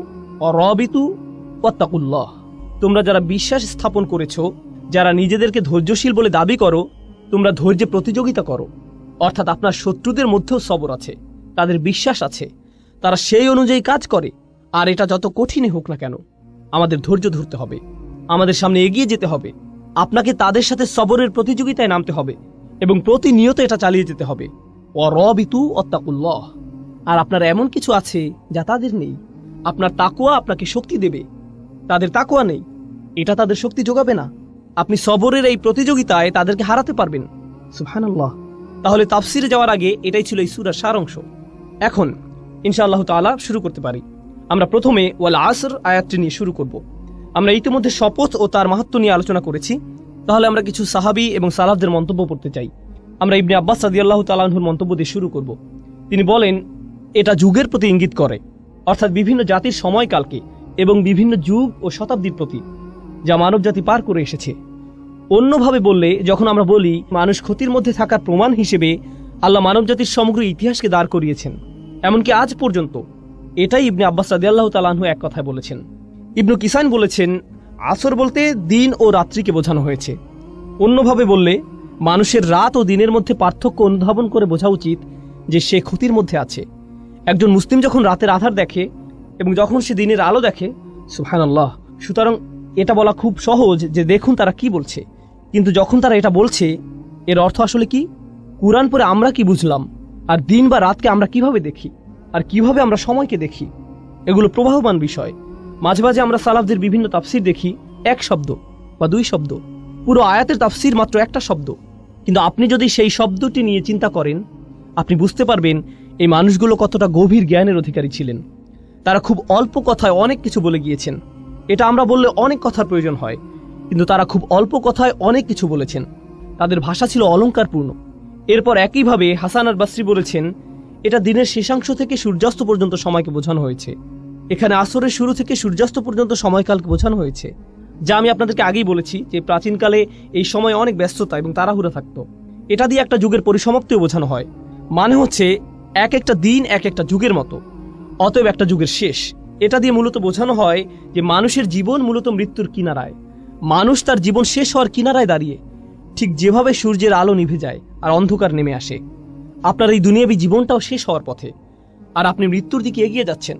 S1: ওয়ারাবিতু ওয়াত্তাকুল্লাহ। তোমরা যারা বিশ্বাস স্থাপন করেছো, যারা নিজেদেরকে ধৈর্যশীল বলে দাবি করো, তোমরা ধৈর্যে প্রতিযোগিতা করো। অর্থাৎ আপনার শত্রুদের মধ্যেও সবর আছে, তাদের বিশ্বাস আছে, তারা সেই অনুযায়ী কাজ করে। আর এটা যত কঠিনই হোক না কেন, আমাদের ধৈর্য ধরতে হবে, আমাদের সামনে এগিয়ে যেতে হবে। আপনাকে তাদের সাথে সবরের প্রতিযোগিতায় নামতে হবে এবং প্রতিনিয়ত এটা চালিয়ে যেতে হবে। ওয়ারাবিতু ওয়াত্তাকুল্লাহ। আর আপনার এমন কিছু আছে যা তাদের নেই। আপনার তাকওয়া আপনাকে শক্তি দেবে, তাদের তাকওয়া নেই, এটা তাদের শক্তি যোগাবে না। আপনি সবরের এই প্রতিযোগিতায় তাদেরকে হারাতে পারবেন। সুবহানাল্লাহ। তাহলে তাফসিরে যাওয়ার আগে এটাই ছিল এই সূরার সারাংশ। এখন ইনশাআল্লাহ তাআলা শুরু করতে পারি। আমরা প্রথমে ওয়াল আসর আয়াতটি নিয়ে শুরু করব। আমরা ইতিমধ্যে শপথ ও তার মাহাত্ম্য নিয়ে আলোচনা করেছি। তাহলে আমরা কিছু সাহাবী এবং সালাফদের মন্তব্য পড়তে চাই। আমরা ইবনে আব্বাস রাদিয়াল্লাহু তাআলা আনহুর মন্তব্য দিয়ে শুরু করব। তিনি বলেন, এটা যুগের প্রতি ইঙ্গিত করে, অর্থাৎ বিভিন্ন জাতির সময়কালকে এবং বিভিন্ন যুগ ও শতাব্দীর প্রতি, যা মানবজাতি পার করে এসেছে। অন্যভাবে বললে, যখন আমরা বলি মানুষ ক্ষতির মধ্যে থাকার প্রমাণ হিসেবে আল্লাহ মানবজাতির সমগ্র ইতিহাসকে দাঁড় করিয়েছেন, এমনকি আজ পর্যন্ত, এটাই ইবনে আব্বাস রাদিয়াল্লাহু তাআলা আনহু এক কথায় বলেছেন। ইবনু কিসান বলেছেন, আসর বলতে দিন ও রাত্রিকে বোঝানো হয়েছে। অন্যভাবে বললে, মানুষের রাত ও দিনের মধ্যে পার্থক্য অনুধাবন করে বোঝা উচিত যে সে ক্ষতির মধ্যে আছে। একজন মুসলিম যখন রাতের আধার দেখে এবং যখন সে দিনের আলো দেখে, সুবহানাল্লাহ। সুতরাং এটা বলা খুব সহজ যে দেখুন তারা কি বলছে, কিন্তু যখন তারা এটা বলছে, এর অর্থ আসলে কি? কুরআন পড়ে আমরা কি বুঝলাম, আর দিন বা রাতকে আমরা কিভাবে দেখি, আর কিভাবে আমরা সময়কে দেখি, এগুলো প্রবাহমান বিষয়। মাঝে মাঝে আমরা সালাফদের বিভিন্ন তাফসির দেখি, এক শব্দ বা দুই শব্দ, পুরো আয়াতের তাফসির মাত্র একটা শব্দ। কিন্তু আপনি যদি সেই শব্দটি নিয়ে চিন্তা করেন, আপনি বুঝতে পারবেন এই মানুষগুলো কতটা গভীর জ্ঞানের অধিকারী ছিলেন। তারা খুব অল্প কথায় অনেক কিছু বলে গিয়েছেন। এটা আমরা বললে অনেক কথার প্রয়োজন হয়, কিন্তু তারা খুব অল্প কথায় অনেক কিছু বলেছেন। তাদের ভাষা ছিল অলংকারপূর্ণ। এরপর একইভাবে হাসান আল বাসরি বলেছেন, এটা দিনের শেষাংশ থেকে সূর্যাস্ত পর্যন্ত সময়কে বোঝানো হয়েছে। এখানে আসরের শুরু থেকে সূর্যাস্ত পর্যন্ত সময়কালকে বোঝানো হয়েছে, যা আমি আপনাদেরকে আগেই বলেছি যে প্রাচীনকালে এই সময় অনেক ব্যস্ততা এবং তাড়াহুড়া থাকতো। এটা দিয়ে একটা যুগের পরিসমাপ্তিও বোঝানো হয়। মানে হচ্ছে এক একটা দিন এক একটা যুগের মতো, অতএব একটা যুগের শেষ। এটা দিয়ে মূলত বোঝানো হয় যে মানুষের জীবন মূলত মৃত্যুর কিনারায়। মানুষ তার জীবন শেষ হওয়ার কিনারায় দাঁড়িয়ে, ঠিক যেভাবে সূর্যের আলো নিভে যায় আর অন্ধকার নেমে আসে। আপনার এই দুনিয়াবী জীবনটাও শেষ হওয়ার পথে, আর আপনি মৃত্যুর দিকে এগিয়ে যাচ্ছেন।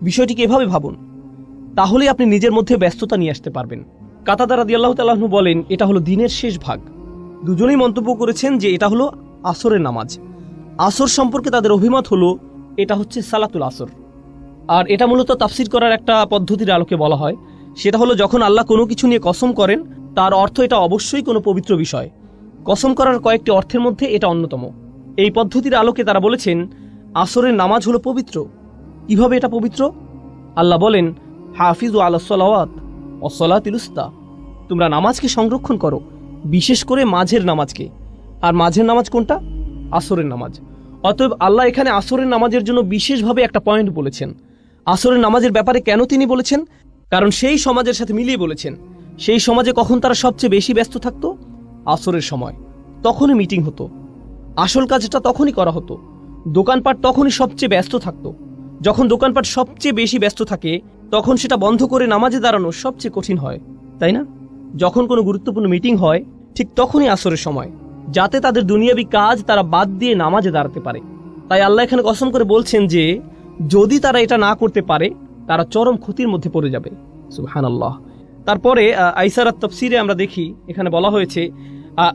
S1: বিষয়টিকে এভাবে ভাবুন, তাহলে আপনি নিজের মধ্যে ব্যস্ততা নিয়ে আসতে পারবেন। কাতাদা রাদিয়াল্লাহু তাআলা আনহু বলেন, এটা হলো দিনের শেষ ভাগ। দুজনেই মন্তব্য করেছেন যে এটা হলো আসরের নামাজ। আসর সম্পর্কে তাদের অভিমত হলো এটা হচ্ছে সালাতুল আসর। আর এটা মূলত তাফসির করার একটা পদ্ধতির আলোকে বলা হয়। সেটা হলো, যখন আল্লাহ কোনো কিছু নিয়ে কসম করেন, তার অর্থ এটা অবশ্যই কোনো পবিত্র বিষয়। কসম করার কয়েকটি অর্থের মধ্যে এটা অন্যতম। এই পদ্ধতির আলোকে তারা বলেছেন আসরের নামাজ হলো পবিত্র। কিভাবে এটা পবিত্র? আল্লাহ বলেন, হাফিজু আলাস সালাওয়াত ওয়াস সালাতিল উস্তা, তোমরা নামাজকে সংরক্ষণ করো, বিশেষ করে মাঝের নামাজকে। আর মাঝের নামাজ কোনটা? আসরের নামাজ। অতএব আল্লাহ এখানে আসরের নামাজের জন্য বিশেষভাবে একটা পয়েন্ট বলেছেন। আসরের নামাজের ব্যাপারে কেন তিনি বলেছেন? কারণ সেই সমাজের সাথে মিলিয়ে বলেছেন। সেই সমাজে কখন তারা সবচেয়ে বেশি ব্যস্ত থাকতো? আসরের সময়। তখনই মিটিং হতো, আসল কাজটা তখনই করা হতো। দোকানপাট তখনই সবচেয়ে ব্যস্ত থাকতো। যখন দোকানপাট সবচেয়ে বেশি ব্যস্ত থাকে, তখন সেটা বন্ধ করে নামাজে দাঁড়ানো সবচেয়ে কঠিন হয়, তাই না? যখন কোনো গুরুত্বপূর্ণ মিটিং হয়, ঠিক তখনই আসরের সময়, যাতে তাদের দুনিয়াবী কাজ তারা বাদ দিয়ে নামাজে দাঁড়াতে পারে। তাই আল্লাহ এখানে কসম করে বলছেন যে যদি তারা এটা না করতে পারে, তারা চরম ক্ষতির মধ্যে পড়ে যাবে। সুবহানাল্লাহ। তারপরে আইসারাত তাফসিরে আমরা দেখি, এখানে বলা হয়েছে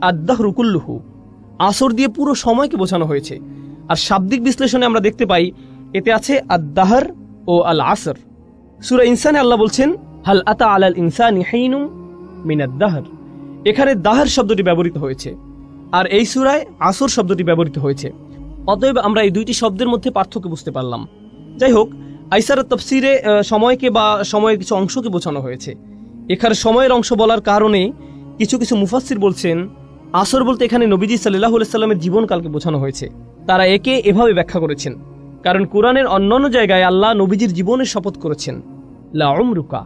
S1: আদ-দাহরু কুল্লুহু, আসর দিয়ে পুরো সময়কে বোঝানো হয়েছে। আর শাব্দিক বিশ্লেষণে আমরা দেখতে পাই এতে আছে আদ-দাহর ও আল আসর। সূরা ইনসানে আল্লাহ বলছেন, হাল আতা আলাল ইনসানি হিনুম মিনাদ দাহর। এখানে দাহর শব্দটি ব্যবহৃত হয়েছে, আর এই সূরায় আসর শব্দটি ব্যবহৃত হয়েছে। অতএব আমরা এই দুইটি শব্দের মধ্যে পার্থক্য বুঝতে পারলাম। যাই হোক, আইসারাত তাফসিরে সময়কে বা সময়ের কিছু অংশকে বোঝানো হয়েছে। এখানে সময়ের অংশ বলার কারণে কিছু কিছু মুফাসসির বলছেন আসর বলতে এখানে নবীজি সাল্লাল্লাহু আলাইহি সাল্লামের জীবনকালকে বোঝানো হয়েছে। তারা একে এভাবে ব্যাখ্যা করেছেন, কারণ কোরআনের অন্যান্য জায়গায় আল্লাহ নবীজির জীবনের শপথ করেছেন, লা উমরুকা,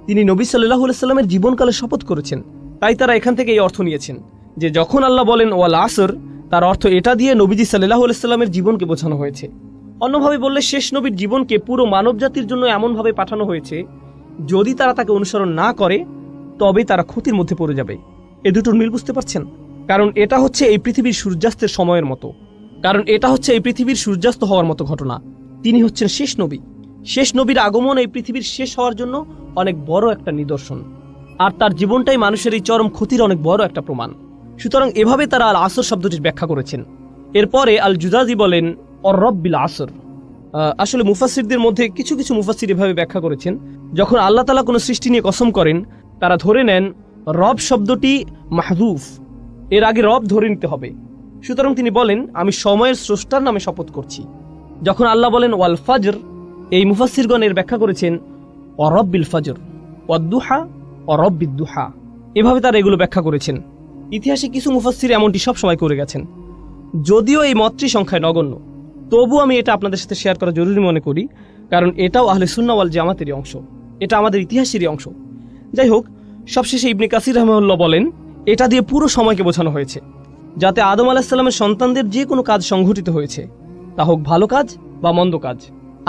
S1: তিনি নবী সাল্লাল্লাহু আলাইহি সাল্লামের জীবনকালে শপথ করেছেন। তাই তারা এখান থেকে এই অর্থ নিয়েছেন যে যখন আল্লাহ বলেন ওয়াল আসর, তার অর্থ এটা দিয়ে নবীজি সাল্লাল্লাহু আলাইহি সাল্লামের জীবনকে বোঝানো হয়েছে। অন্যভাবে বললে শেষ নবীর জীবনকে পুরো মানবজাতির জন্য এমনভাবে পাঠানো হয়েছে, যদি তারা তাকে অনুসরণ না করে তবে তারা ক্ষতির মধ্যে পড়ে যাবে। এ দুটোর মিল বুঝতে পারছেন? কারণ এটা হচ্ছে এই পৃথিবীর সূর্যাস্তের সময়ের মতো, সূর্যাস্ত হওয়ার মতো ঘটনা। তিনি হচ্ছেন শেষ নবী। শেষ নবীর আগমন এই পৃথিবীর শেষ হওয়ার জন্য অনেক বড় একটা নিদর্শন, আর তার জীবনটাই মানুষের এই চরম ক্ষতির অনেক বড় একটা প্রমাণ। সুতরাং এভাবে তারা আল আসর শব্দটির ব্যাখ্যা করেছেন। এরপরে আল জুজাজি বলেন অর রব্বিল আসর। আসলে মুফাসসিরদের মধ্যে কিছু কিছু মুফাসসির এভাবে ব্যাখ্যা করেছেন, যখন আল্লাহ তাআলা কোনো সৃষ্টি নিয়ে কসম করেন, তারা ধরে নেন রব শব্দটি মাহযুফ, এর আগে রব ধরে নিতে হবে। সুতরাং তিনি বলেন, আমি সময়ের স্রষ্টার নামে শপথ করছি। যখন আল্লাহ বলেন ওয়াল ফাজর, এই মুফাসসিরগণ এর ব্যাখ্যা করেছেন ওয়ারব্বিল ফাজর, ওয়াদ্দুহা, ওয়ারব্বিদ দুহা, এভাবে তারা এগুলো ব্যাখ্যা করেছেন। ইতিহাসে কিছু মুফাসসির এমনটি সব সময় করে গেছেন। যদিও এই মতটি সংখ্যায় নগণ্য, তবু আমি এটা আপনাদের সাথে শেয়ার করা জরুরি মনে করি, কারণ এটাও আহলে সুন্নাহ ওয়াল জামাতেরই অংশ, এটা আমাদের ইতিহাসেরই অংশ। যাই হোক, সবশেষে ইবনে কাসির রাহিমাহুল্লাহ বলেন, এটা দিয়ে পুরো সময়কে বোঝানো হয়েছে, যাতে আদম আলাইহিস সালামের সন্তানদের যে কোনো কাজ সংঘটিত হয়েছে, তা হোক ভালো কাজ বা মন্দ কাজ।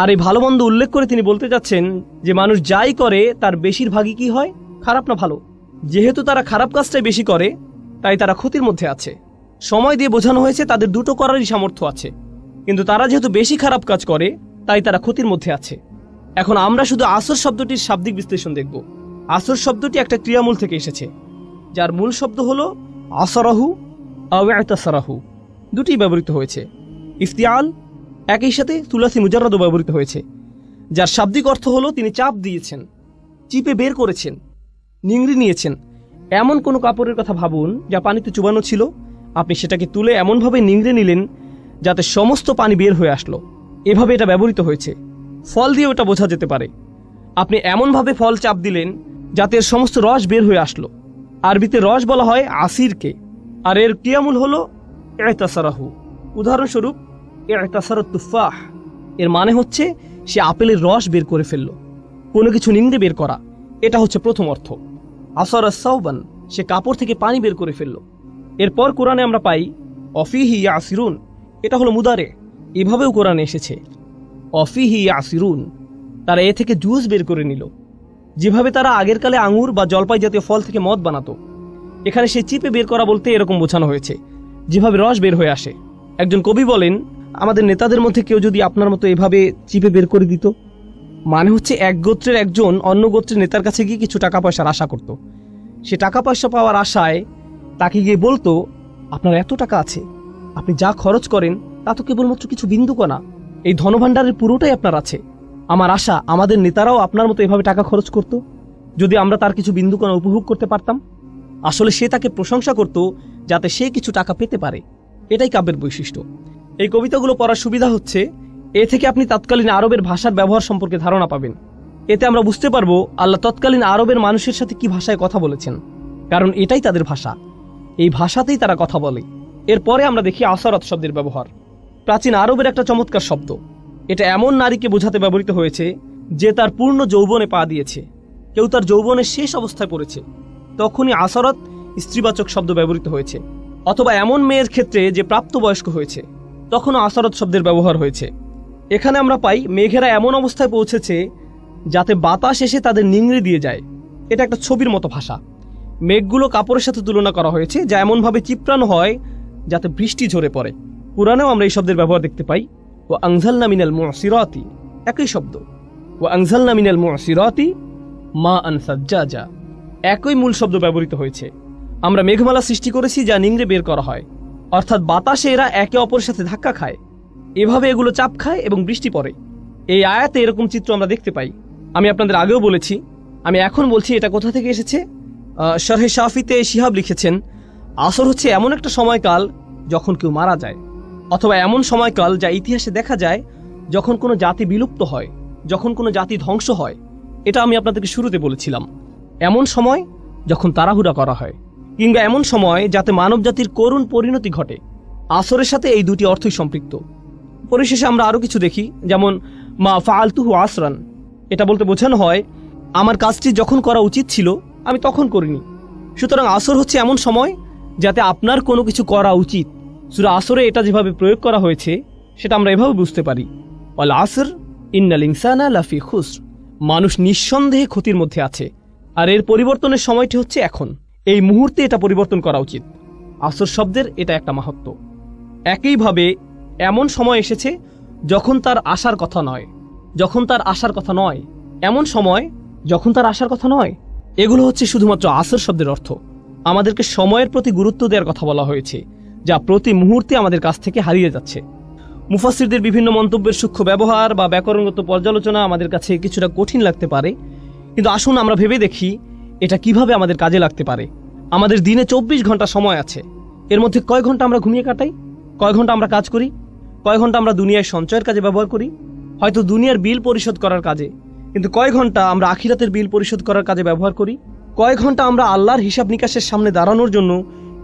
S1: আর এই ভালো মন্দ উল্লেখ করে তিনি বলতে যাচ্ছেন যে মানুষ যাই করে তার বেশিরভাগই কি হয়, খারাপ না ভালো। যেহেতু তারা খারাপ কাজটাই বেশি করে, তাই তারা ক্ষতির মধ্যে আছে। সময় দিয়ে বোঝানো হয়েছে তাদের দুটো করারই সামর্থ্য আছে, কিন্তু তারা যেহেতু বেশি খারাপ কাজ করে, তাই তারা ক্ষতির মধ্যে আছে। এখন আমরা শুধু আসর শব্দটির শাব্দিক বিশ্লেষণ দেখব। আসর শব্দটি একটা ক্রিয়ামূল থেকে এসেছে, যার মূল শব্দ হলো আসরাহু আও ইতাসারাহু, দুটি ব্যবহৃত হয়েছে। ইফতিয়াল একই সাথে তুলাসি মুজাররাদও ব্যবহৃত হয়েছে, যার শাব্দিক অর্থ হলো তিনি চাপ দিয়েছেন, চিপে বের করেছেন, নিংড়ে নিয়েছেন। এমন কোনো কাপড়ের কথা ভাবুন যা পানিতে চুবানো ছিল, আপনি সেটাকে তুলে এমনভাবে নিংড়ে নিলেন যাতে সমস্ত পানি বের হয়ে আসলো। এভাবে এটা ব্যবহৃত হয়েছে। ফল দিয়ে ওটা বোঝা যেতে পারে, আপনি এমনভাবে ফল চাপ দিলেন যাতে এর সমস্ত রস বের হয়ে আসলো। আরবিতে রস বলা হয় আসিরকে, আর এর ক্রিয়ামূল হলো ইতাসারাহু। উদাহরণস্বরূপ ইতাসারাত তুফাহ, এর মানে হচ্ছে সে আপেলের রস বের করে ফেলল, কোনো কিছু নিংড়ে বের করা, এটা হচ্ছে প্রথম অর্থ। আসরা সাওবান, সে কাপড় থেকে পানি বের করে ফেলল। এরপর কোরআনে আমরা পাই অফিহি ইয়াসিরুন, এটা হলো মুদারে, এভাবেও কোরআনে এসেছে অফিহি ইয়াসিরুন, তারা এ থেকে জুস বের করে নিল। যেভাবে তারা আগের কালে আঙুর বা জলপাই জাতীয় ফল থেকে মদ বানাতো, এখানে সে চিপে বের করা বলতে এরকম বোঝানো হয়েছে, যেভাবে রস বের হয়ে আসে। একজন কবি বলেন, আমাদের নেতাদের মধ্যে কেউ যদি আপনার মতো এভাবে চিপে বের করে দিত, মানে হচ্ছে এক গোত্রের একজন অন্য গোত্রের নেতার কাছে গিয়ে কিছু টাকা পয়সার আশা করত। সে টাকা পয়সা পাওয়ার আশায় তাকে গিয়ে বলতো, আপনার এত টাকা আছে, আপনি যা খরচ করেন তা তো কেবলমাত্র কিছু বিন্দু কণা, এই ধনভাণ্ডারের পুরোটাই আপনার আছে। আমার আশা আমাদের নেতারাও আপনার মতো এভাবে টাকা খরচ করত, যদি আমরা তার কিছু বিন্দু কণা উপভোগ করতে পারতাম। আসলে সে তাকে প্রশংসা করত যাতে সে কিছু টাকা পেতে পারে। এটাই কাব্যের বৈশিষ্ট্য। এই কবিতাগুলো পড়ার সুবিধা হচ্ছে, এ থেকে আপনি তৎকালীন আরবের ভাষার ব্যবহার সম্পর্কে ধারণা পাবেন। এতে আমরা বুঝতে পারবো আল্লাহ তৎকালীন আরবের মানুষের সাথে কি ভাষায় কথা বলেছেন, কারণ এটাই তাদের ভাষা, এই ভাষাতেই তারা কথা বলে। এরপরে আমরা দেখি আসরাত শব্দের ব্যবহার। প্রাচীন আরবের একটা চমৎকার শব্দ, এটা এমন নারীকে বোঝাতে ব্যবহৃত হয়েছে যে তার পূর্ণ যৌবনে পা দিয়েছে, কেউ তার যৌবনের শেষ অবস্থায় পড়েছে, তখনই আসরাত স্ত্রীবাচক শব্দ ব্যবহৃত হয়েছে। অথবা এমন মেয়ের ক্ষেত্রে যে প্রাপ্তবয়স্ক হয়েছে, তখনও আসরাত শব্দের ব্যবহার হয়েছে। এখানে আমরা পাই মেঘেরা এমন অবস্থায় পৌঁছেছে যাতে বাতাস এসে তাদের নিংড়ে দিয়ে যায়। এটা একটা ছবির মতো ভাষা। মেঘগুলো কাপড়ের সাথে তুলনা করা হয়েছে, যা এমনভাবে চিপড়ানো হয় যাতে বৃষ্টি ঝরে পড়ে। কুরআনেও আমরা এই শব্দের ব্যবহার দেখতে পাই, ও আনজালনা মিনাল মুসিরাতি, একই শব্দ, ও আনজালনা মিনাল মুসিরাতি মা আন সাজ্জাজা, একই মূল শব্দ ব্যবহৃত হয়েছে। আমরা মেঘমালা সৃষ্টি করেছি যা নিংড়ে বের করা হয়, অর্থাৎ বাতাসে এরা একে অপরের সাথে ধাক্কা খায়, এভাবে এগুলো চাপ খায় এবং বৃষ্টি পড়ে। এই আয়াতে এরকম চিত্র আমরা দেখতে পাই। আমি আপনাদের আগেও বলেছি, আমি এখন বলছি এটা কোথা থেকে এসেছে। শরহে শাফিতে শিহাব লিখেছেন, আসর হচ্ছে এমন একটা সময়কাল যখন কেউ মারা যায়, অথবা এমন সময়কাল যা ইতিহাসে দেখা যায় যখন কোনো জাতি বিলুপ্ত হয়, যখন কোনো জাতি ধ্বংস হয়। এটা আমি আপনাদেরকে শুরুতে বলেছিলাম। এমন সময় যখন তাড়াহুড়া করা হয়, কিংবা এমন সময় যাতে মানব জাতির করুণ পরিণতি ঘটে। আসরের সাথে এই দুটি অর্থই সম্পৃক্ত। পরিশেষে আমরা আরও কিছু দেখি, যেমন মা ফাআলতুহু আসরান, এটা বলতে বোঝানো হয় আমার কাজটি যখন করা উচিত ছিল আমি তখন করিনি। সুতরাং আসর হচ্ছে এমন সময় যাতে আপনার কোনো কিছু করা উচিত। সূরা আসরে এটা যেভাবে প্রয়োগ করা হয়েছে সেটা আমরা এভাবে বুঝতে পারি, ওয়াল আসর ইন্নাল ইনসানা লাফি খুসর, মানুষ নিঃসন্দেহে ক্ষতির মধ্যে আছে। আর এর পরিবর্তনের সময়টি হচ্ছে এখন, এই মুহূর্তে এটা পরিবর্তন করা উচিত। আসর শব্দের এটা একটা মাহাত্ম্য। একইভাবে এমন সময় এসেছে যখন তার আসার কথা নয়, যখন তার আসার কথা নয়, এমন সময় যখন তার আসার কথা নয়, এগুলো হচ্ছে শুধুমাত্র আসর শব্দের অর্থ। আমাদেরকে সময়ের প্রতি গুরুত্ব দেওয়ার কথা বলা হয়েছে, যা প্রতি মুহূর্তে আমাদের কাছ থেকে হারিয়ে যাচ্ছে। মুফাসসিরদের বিভিন্ন মন্তব্যের সূক্ষ্ম ব্যবহার বা ব্যাকরণগত পর্যালোচনা আমাদের কাছে কিছুটা কঠিন লাগতে পারে, কিন্তু আসুন আমরা ভেবে দেখি এটা কিভাবে আমাদের কাজে লাগতে পারে। আমাদের দিনে 24 ঘন্টা সময় আছে, এর মধ্যে কয় ঘন্টা আমরা ঘুমিয়ে কাটাই, কয় ঘন্টা আমরা কাজ করি, কয় ঘন্টা আমরা দুনিয়ায় সঞ্চয়ের কাজে ব্যবহার করি, হয়তো দুনিয়ার বিল পরিশোধ করার কাজে, কিন্তু কয় ঘন্টা আমরা আখিরাতের বিল পরিশোধ করার কাজে ব্যবহার করি, কয় ঘন্টা আমরা আল্লাহর হিসাব নিকাশের সামনে দাঁড়ানোর জন্য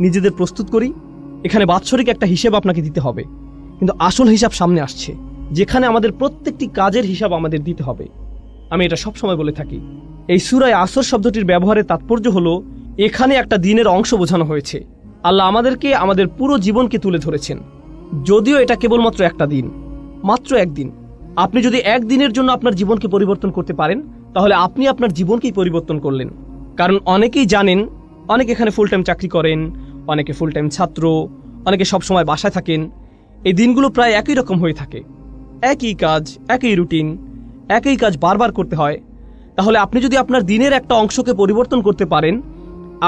S1: নিজেদের প্রস্তুত করি। এখানে বাৎসরিক একটা হিসেব আপনাকে দিতে হবে, কিন্তু আসল হিসাব সামনে আসছে, যেখানে আমাদের প্রত্যেকটি কাজের হিসাব আমাদের দিতে হবে। আমি এটা সবসময় বলে থাকি, এই সূরা আসর শব্দটির ব্যবহারের তাৎপর্য হলো এখানে একটা দিনের অংশ বোঝানো হয়েছে। আল্লাহ আমাদেরকে আমাদের পুরো জীবনকে তুলে ধরেছেন, যদিও এটা কেবলমাত্র একটা দিন, মাত্র একদিন। আপনি যদি একদিনের জন্য আপনার জীবনকে পরিবর্তন করতে পারেন, তাহলে আপনি আপনার জীবনকেই পরিবর্তন করলেন। কারণ অনেকেই জানেন, অনেকে এখানে ফুল টাইম চাকরি করেন, অনেকে ফুল টাইম ছাত্র, অনেকে সবসময় বাসায় থাকেন। এই দিনগুলো প্রায় একই রকম হয়ে থাকে, একই কাজ, একই রুটিন, একই কাজ বারবার করতে হয়। তাহলে আপনি যদি আপনার দিনের একটা অংশকে পরিবর্তন করতে পারেন,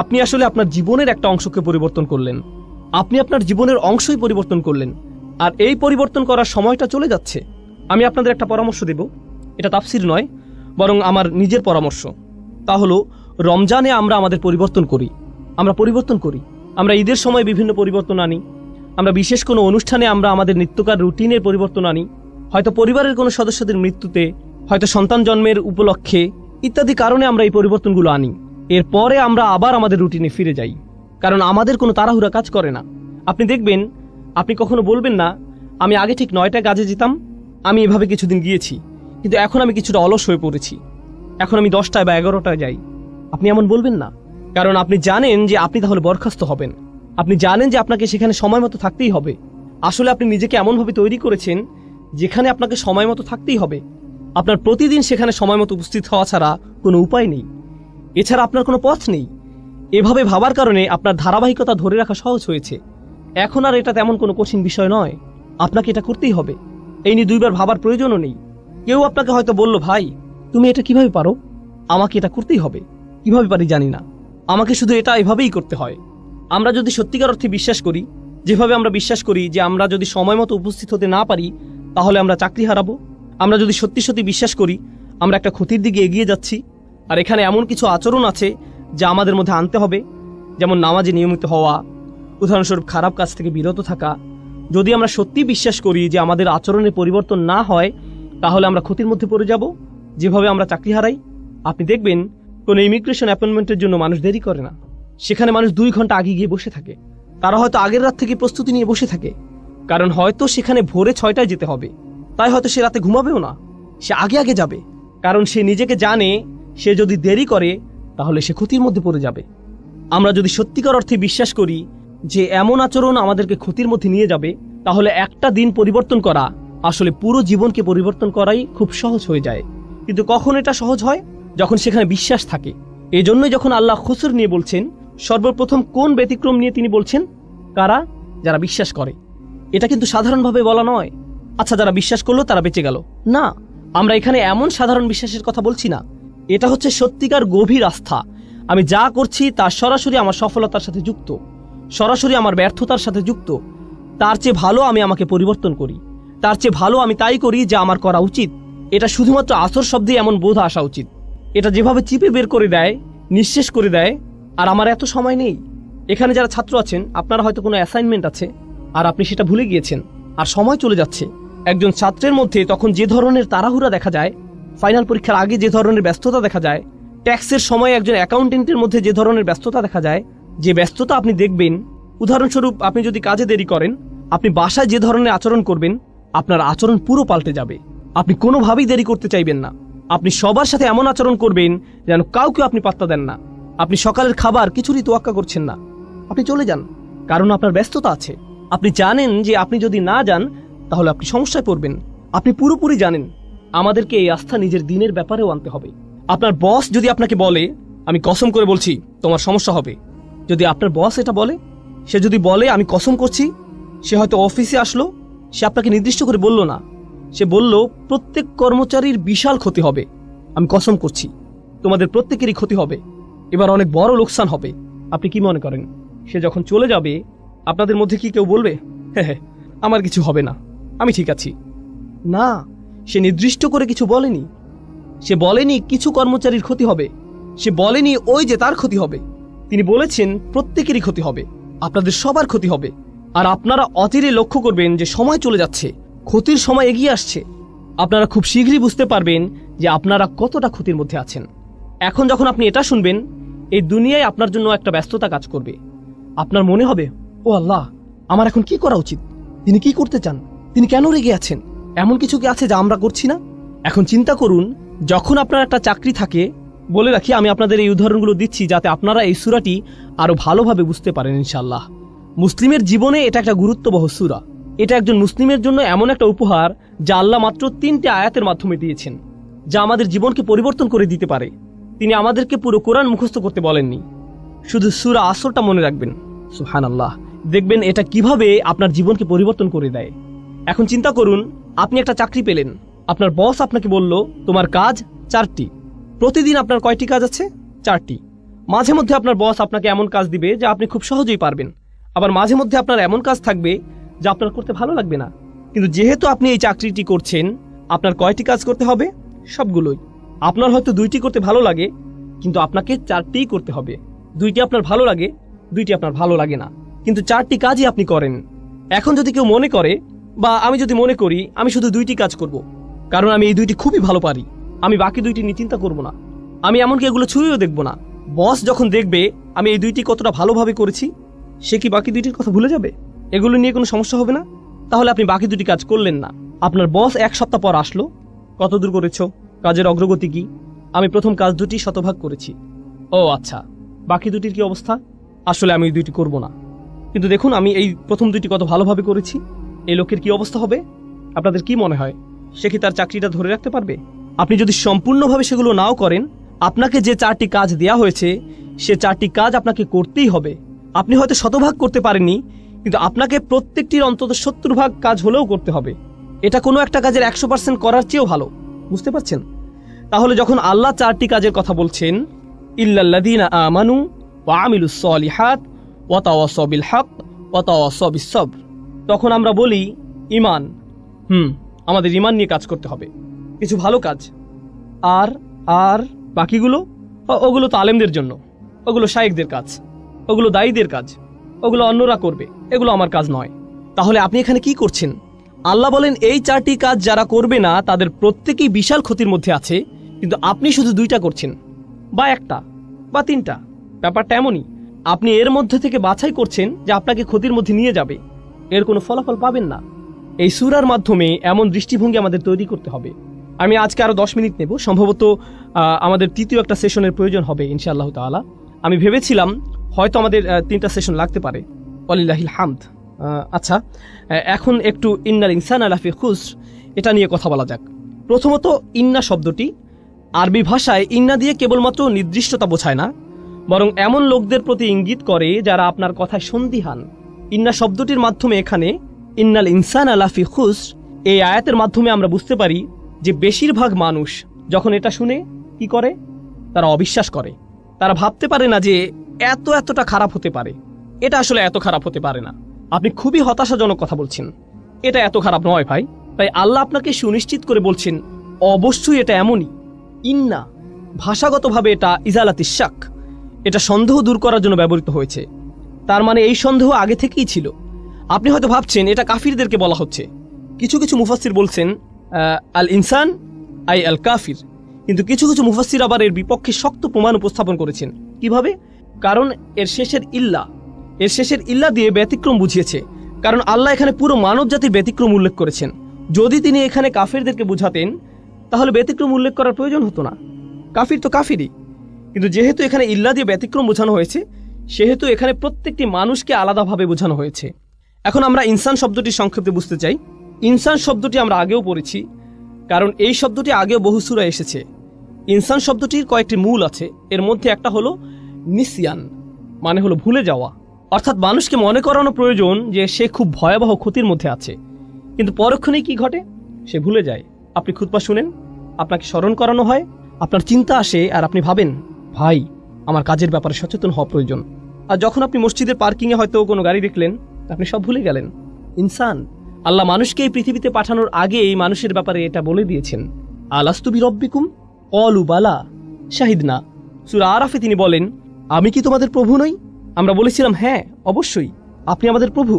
S1: আপনি আসলে আপনার জীবনের একটা অংশকে পরিবর্তন করলেন। আপনি আপনার জীবনের অংশই পরিবর্তন করলেন, আর এই পরিবর্তন করার সময়টা চলে যাচ্ছে। আমি আপনাদের একটা পরামর্শ দেব, এটা তাফসির নয়, বরং আমার নিজের পরামর্শ। তা হলো, রমজানে আমরা আমাদের পরিবর্তন করি, আমরা ঈদের সময় বিভিন্ন পরিবর্তন আনি, আমরা বিশেষ কোনো অনুষ্ঠানে আমরা আমাদের নিত্যকার রুটিনের পরিবর্তন আনি, হয়তো পরিবারের কোনো সদস্যদের মৃত্যুতে, হয়তো সন্তান জন্মের উপলক্ষে ইত্যাদি কারণে আমরা এই পরিবর্তনগুলো আনি। এরপরে আমরা আবার আমাদের রুটিনে ফিরে যাই, কারণ আমাদের কোনো তাড়াহুড়া কাজ করে না। আপনি দেখবেন, আপনি কখনো বলবেন না, আমি আগে ঠিক 9টায় কাজে যেতাম, আমি এভাবে কিছুদিন গিয়েছি, কিন্তু এখন আমি কিছুটা অলস হয়ে পড়েছি, এখন আমি 10টায় বা 11টায় যাই। আপনি এমন বলবেন না, কারণ আপনি জানেন যে আপনি তাহলে বরখাস্ত হবেন। আপনি জানেন যে আপনাকে সেখানে সময় মতো থাকতেই হবে। আসলে আপনি নিজেকে এমনভাবে তৈরি করেছেন যেখানে আপনাকে সময় মতো থাকতেই হবে। আপনার প্রতিদিন সেখানে সময় মতো উপস্থিত হওয়া ছাড়া কোনো উপায় নেই, এছাড়া আপনার কোনো পথ নেই। এভাবে ভাবার কারণে আপনার ধারাবাহিকতা ধরে রাখা সহজ হয়েছে। এখন আর এটা তেমন কোনো কঠিন বিষয় নয়, আপনাকে এটা করতেই হবে। এই নিয়ে দুইবার ভাবার প্রয়োজনও নেই। কেউ আপনাকে হয়তো বলল, ভাই তুমি এটা কিভাবে পারো? আমাকে এটা করতেই হবে। কিভাবে পারি জানি না, আমাকে শুধু এটা এভাবেই করতে হয়। আমরা যদি সত্যিকার অর্থে বিশ্বাস করি, যেভাবে আমরা বিশ্বাস করি যে আমরা যদি সময় মতো উপস্থিত হতে না পারি তাহলে আমরা চাকরি হারাবো, আমরা যদি সত্যি সত্যি বিশ্বাস করি আমরা একটা ক্ষতির দিকে এগিয়ে যাচ্ছি, আর এখানে এমন কিছু আচরণ আছে যা আমাদের মধ্যে আনতে হবে, যেমন নামাজে নিয়মিত হওয়া, উদাহরণস্বরূপ খারাপ কাজ থেকে বিরত থাকা। যদি আমরা সত্যি বিশ্বাস করি যে আমাদের আচরণের পরিবর্তন না হয় তাহলে আমরা ক্ষতির মধ্যে পড়ে যাব, যেভাবে আমরা চাকরি হারাই। আপনি দেখবেন, কোনো ইমিগ্রেশন অ্যাপয়েন্টমেন্টের জন্য মানুষ দেরি করে না, সেখানে মানুষ 2 ঘন্টা আগে গিয়ে বসে থাকে। তারা হয়তো আগের রাত থেকে প্রস্তুতি নিয়ে বসে থাকে, কারণ হয়তো সেখানে ভোরে 6টায় যেতে হবে, তাই হয়তো সে রাতে ঘুমাবেও না, সে আগে আগে যাবে, কারণ সে নিজেকে জানে সে যদি দেরি করে তাহলে সে ক্ষতির মধ্যে পড়ে যাবে। আমরা যদি সত্যিকার অর্থে বিশ্বাস করি যে এমন আচরণ আমাদেরকে ক্ষতির মধ্যে নিয়ে যাবে, তাহলে একটা দিন পরিবর্তন করা আসলে পুরো জীবনকে পরিবর্তন করাই খুব সহজ হয়ে যায়। কিন্তু কখন এটা সহজ হয়? যখন সেখানে বিশ্বাস থাকে। এই জন্যই যখন আল্লাহ খুসর নিয়ে বলছেন, সর্বপ্রথম কোন ব্যতিক্রম নিয়ে তিনি বলছেন? কারা? যারা বিশ্বাস করে। এটা কিন্তু সাধারণভাবে বলা নয়, আচ্ছা যারা বিশ্বাস করলো তারা বেঁচে গেল, না। আমরা এখানে এমন সাধারণ বিশ্বাসের কথা বলছি না, এটা হচ্ছে সত্যিকার গভীর আস্থা। আমি যা করছি তা সরাসরি আমার সফলতার সাথে যুক্ত, সরাসরি আমার ব্যর্থতার সাথে যুক্ত। তার চেয়ে ভালো আমি আমাকে পরিবর্তন করি, তার চেয়ে ভালো আমি তাই করি যা আমার করা উচিত। এটা শুধুমাত্র আসর শব্দে এমন বোধ আসা উচিত। এটা যেভাবে চিপে বের করে দেয়, নিঃশেষ করে দেয়, আর আমার এত সময় নেই। এখানে যারা ছাত্র আছেন, আপনারা হয়তো কোনো অ্যাসাইনমেন্ট আছে আর আপনি সেটা ভুলে গিয়েছেন, আর সময় চলে যাচ্ছে। একজন ছাত্রের মধ্যে তখন যে ধরনের তাড়াহুড়া দেখা যায়, ফাইনাল পরীক্ষার আগে যে ধরনের ব্যস্ততা দেখা যায়, ট্যাক্সের সময় একজন অ্যাকাউন্টেন্টের মধ্যে যে ধরনের ব্যস্ততা দেখা যায়, যে ব্যস্ততা আপনি দেখবেন, উদাহরণস্বরূপ আপনি যদি কাজে দেরি করেন, আপনি বাসায় যে ধরনের আচরণ করবেন, আপনার আচরণ পুরো পাল্টে যাবে। আপনি কোনোভাবেই দেরি করতে চাইবেন না, আপনি সবার সাথে এমন আচরণ করবেন যেন কাউকে আপনি পাত্তা দেন না। আপনি সকালের খাবার কিছুরই তোয়াক্কা করছেন না, আপনি চলে যান, কারণ আপনার ব্যস্ততা আছে। আপনি জানেন যে আপনি যদি না যান তাহলে আপনি সমস্যায় পড়বেন। আপনি পুরোপুরি জানেন আমাদেরকে এই আস্থা নিজের দিনের ব্যাপারেও আনতে হবে। আপনার বস যদি আপনাকে বলে, আমি কসম করে বলছি তোমার সমস্যা হবে, যদি আপনার বস এটা বলে, সে যদি বলে আমি কসম করছি, সে হয়তো অফিসে আসলো, সে আপনাকে নির্দিষ্ট করে বলল না, সে বলল প্রত্যেক কর্মচারীর বিশাল ক্ষতি হবে, আমি কসম করছি তোমাদের প্রত্যেকেরই ক্ষতি হবে, এবার অনেক বড় লোকসান হবে। আপনি কি মনে করেন সে যখন চলে যাবে আপনাদের মধ্যে কি কেউ বলবে, হ্যাঁ আমার কিছু হবে না, আমি ঠিক আছি? না, সে নির্দিষ্ট করে কিছু বলেনি। সে বলেনি কিছু কর্মচারীর ক্ষতি হবে, সে বলেনি ওই যে তার ক্ষতি হবে, তিনি বলেছেন প্রত্যেকেরই ক্ষতি হবে, আপনাদের সবার ক্ষতি হবে। আর আপনারা অচিরে লক্ষ্য করবেন যে সময় চলে যাচ্ছে, ক্ষতির সময় এগিয়ে আসছে। আপনারা খুব শীঘ্রই বুঝতে পারবেন যে আপনারা কতটা ক্ষতির মধ্যে আছেন। এখন যখন আপনি এটা শুনবেন, এই দুনিয়ায় আপনার জন্য একটা ব্যস্ততা কাজ করবে। আপনার মনে হবে, ও আল্লাহ, আমার এখন কি করা উচিত? তিনি কি করতে চান? তিনি কেন রেগে আছেন? এমন কিছু কি আছে যা আমরা করছি না? এখন চিন্তা করুন, যখন আপনার একটা চাকরি থাকে, বলে রাখি আমি আপনাদের এই উদাহরণগুলো দিচ্ছি যাতে আপনারা এই সূরাটি আরো ভালোভাবে বুঝতে পারেন ইনশাআল্লাহ। মুসলিমের জীবনে এটা একটা গুরুত্ববহ সূরা। এটা একজন মুসলিমের জন্য এমন একটা উপহার যা আল্লাহ মাত্র 3টে আয়াতের মাধ্যমে দিয়েছেন, যা আমাদের জীবনকে পরিবর্তন করে দিতে পারে। তিনি আমাদেরকে পুরো কোরআন মুখস্থ করতে বলেননি, শুধু সূরা আসরটা মনে রাখবেন। সুবহানাল্লাহ, দেখবেন এটা কিভাবে আপনার জীবনকে পরিবর্তন করে দেয়। এখন চিন্তা করুন, আপনি একটা চাকরি পেলেন, আপনার বস আপনাকে বলল তোমার কাজ 4টি। প্রতিদিন আপনার কয়টি কাজ আছে? 4টি। মাঝে মধ্যে আপনার বস আপনাকে এমন কাজ দিবে যা আপনি খুব সহজেই পারবেন, আবার মাঝে মধ্যে আপনার এমন কাজ থাকবে যা আপনার করতে ভালো লাগবে না। কিন্তু যেহেতু আপনি এই চাকরিটি করছেন, আপনার কয়টি কাজ করতে হবে? সবগুলোই। আপনার হয়তো 2টি করতে ভালো লাগে, কিন্তু আপনাকে 4টিই করতে হবে। 2টি আপনার ভালো লাগে, 2টি আপনার ভালো লাগে না, কিন্তু 4টি কাজই আপনি করেন। এখন যদি কেউ মনে করে, বা আমি যদি মনে করি আমি শুধু 2টি কাজ করব, কারণ আমি এই 2টি খুবই ভালো পারি, আমি বাকি 2টি নিয়ে চিন্তা করব না, আমি এমনকি এগুলো ছুঁয়েও দেখব না। বস যখন দেখবে আমি এই 2টি কতটা ভালোভাবে করেছি, সে কি বাকি 2টির কথা ভুলে যাবে? এগুলো নিয়ে কোনো সমস্যা হবে না? তাহলে আপনি বাকি 2টি কাজ করলেন না। আপনার বস 1 সপ্তাহ পর আসলো, কত দূর করেছো, কাজের অগ্রগতি কি? আমি প্রথম কাজ 2টি শতভাগ করেছি। ও আচ্ছা, বাকি 2টির কি অবস্থা? আসলে আমি 2টি করব না, কিন্তু দেখুন আমি এই প্রথম 2টি কত ভালোভাবে করেছি। এই লোকের কি অবস্থা হবে? আপনাদের কি মনে হয়, সে কি তার চাকরিটা ধরে রাখতে পারবে? আপনি যদি সম্পূর্ণভাবে সেগুলো নাও করেন, আপনাকে যে 4টি কাজ দেয়া হয়েছে সে 4টি কাজ আপনাকে করতেই হবে। আপনি হয়তো শতভাগ করতে পারেননি, কিন্তু আপনাকে প্রত্যেকটির অন্তত 70 ভাগ কাজ হলেও করতে হবে। এটা কোনো একটা কাজের 100% করার চেয়েও ভালো। বুঝতে পারছেন? তাহলে যখন আল্লাহ 4টি কাজের কথা বলছেন, ইল্লাল্লাযীনা আমানু ওয়া আমিলুস সলিহাত ওয়া তাওয়াসাউ বিল হক ওয়া তাওয়াসাউ বিস সবর, তখন আমরা বলি ঈমান। আমাদের ঈমান নিয়ে কাজ করতে হবে, কিছু ভালো কাজ। আর আর বাকিগুলো, ওগুলো তো আলেমদের জন্য, ওগুলো শায়েখদের কাজ, ওগুলো দায়ীদের কাজ, ওগুলো অন্যরা করবে, এগুলো আমার কাজ নয়। তাহলে আপনি এখানে কি করছেন? আল্লাহ বলেন এই 4টি কাজ যারা করবে না তাদের প্রত্যেকেই বিশাল ক্ষতির মধ্যে আছে, কিন্তু আপনি শুধু 2টা করছেন, বা 1টা বা 3টা। ব্যাপারটা এমনই, আপনি এর মধ্যে থেকে বাছাই করছেন যে আপনাকে ক্ষতির মধ্যে নিয়ে যাবে, এর কোনো ফলাফল পাবেন না। এই সূরার মাধ্যমে এমন দৃষ্টিভঙ্গি আমাদের তৈরি করতে হবে। আমি আজকে আরো 10 মিনিট নেব, সম্ভবত আমাদের তৃতীয় একটা সেশনের প্রয়োজন হবে ইনশাআল্লাহ তাআলা। আমি ভেবেছিলাম হয়তো আমাদের 3টা সেশন লাগতে পারে, ওয়ালিল্লাহিল হামদ। আচ্ছা, এখন একটু ইন্নাল ইনসানা লাফি খুসর এটা নিয়ে কথা বলা যাক। প্রথমত, ইন্না শব্দটি আরবি ভাষায় ইন্না দিয়ে কেবলমাত্র নির্দিষ্টতা বোঝায় না, বরং এমন লোকদের প্রতি ইঙ্গিত করে যারা আপনার কথায় সন্দিহান। ইন্না শব্দটির মাধ্যমে এখানে ইন্নাল ইনসানা লাফি খুসর এই আয়াতের মাধ্যমে আমরা বুঝতে পারি যে বেশিরভাগ মানুষ যখন এটা শুনে কি করে? তারা অবিশ্বাস করে। তারা ভাবতে পারে না যে এতটা খারাপ হতে পারে। এটা আসলে এত খারাপ হতে পারে না। আপনি খুবই হতাশাজনক কথা বলছেন, এটা এত খারাপ নয় ভাই। তাই আল্লাহ আপনাকে সুনিশ্চিত করে বলছেন অবশ্যই এটা এমনই। ইন্না ভাষাগতভাবে এটা ইজালাতিশ শাক, এটা সন্দেহ দূর করার জন্য ব্যবহৃত হয়েছে। তার মানে এই সন্দেহ আগে থেকেই ছিল। আপনি হয়তো ভাবছেন এটা কাফিরদেরকে বলা হচ্ছে। কিছু কিছু মুফাসসির বলছেন আল ইনসান আই আল কাফির, কিন্তু কিছু কিছু মুফাসসির আবার এর বিপক্ষে শক্ত প্রমাণ উপস্থাপন করেছেন। কিভাবে? কারণ এর শেষের ইল্লা দিয়ে ব্যতিক্রম বুঝিয়েছে। কারণ আল্লাহ এখানে পুরো মানব জাতির ব্যতিক্রম উল্লেখ করেছেন। যদি তিনি এখানে কাফিরদেরকে বুঝাতেন তাহলে ব্যতিক্রম উল্লেখ করার প্রয়োজন হতো না। কাফির তো কাফিরই, কিন্তু যেহেতু এখানে ইল্লা দিয়ে ব্যতিক্রম বোঝানো হয়েছে, সেহেতু এখানে প্রত্যেকটি মানুষকে আলাদাভাবে বোঝানো হয়েছে। এখন আমরা ইনসান শব্দটি সংক্ষেপে বুঝতে চাই। ইনসান শব্দটি আমরা আগেও পড়েছি, কারণ এই শব্দটি আগেও বহু সূরায় এসেছে। ইনসান শব্দটির কয়েকটি মূল আছে, এর মধ্যে একটা হলো নিসিয়ান, মানে হলো ভুলে যাওয়া। অর্থাৎ মানুষকে মনে করানো প্রয়োজন যে সে খুব ভয়াবহ ক্ষতির মধ্যে আছে, কিন্তু পরক্ষণেই কি ঘটে? সে ভুলে যায়। আপনি খুতবা শুনেন, আপনাকে স্মরণ করানো হয়, আপনার চিন্তা আসে আর আপনি ভাবেন ভাই আমার কাজের ব্যাপারে সচেতন হওয়া প্রয়োজন। আর যখন আপনি মসজিদের পার্কিংয়ে হয়তো কোনো গাড়ি দেখলেন, আপনি সব ভুলে গেলেন। ইনসান, আল্লাহ মানুষকে এই পৃথিবীতে পাঠানোর আগে এই মানুষের ব্যাপারে এটা বলে দিয়েছেন, আলাস্তু বিরব্বিকুম ক্বালু বালা শাহিদনা, সূরা আরাফে তিনি বলেন, আমি কি তোমাদের প্রভু নই? আমরা বলেছিলাম, হ্যাঁ অবশ্যই আপনি আমাদের প্রভু,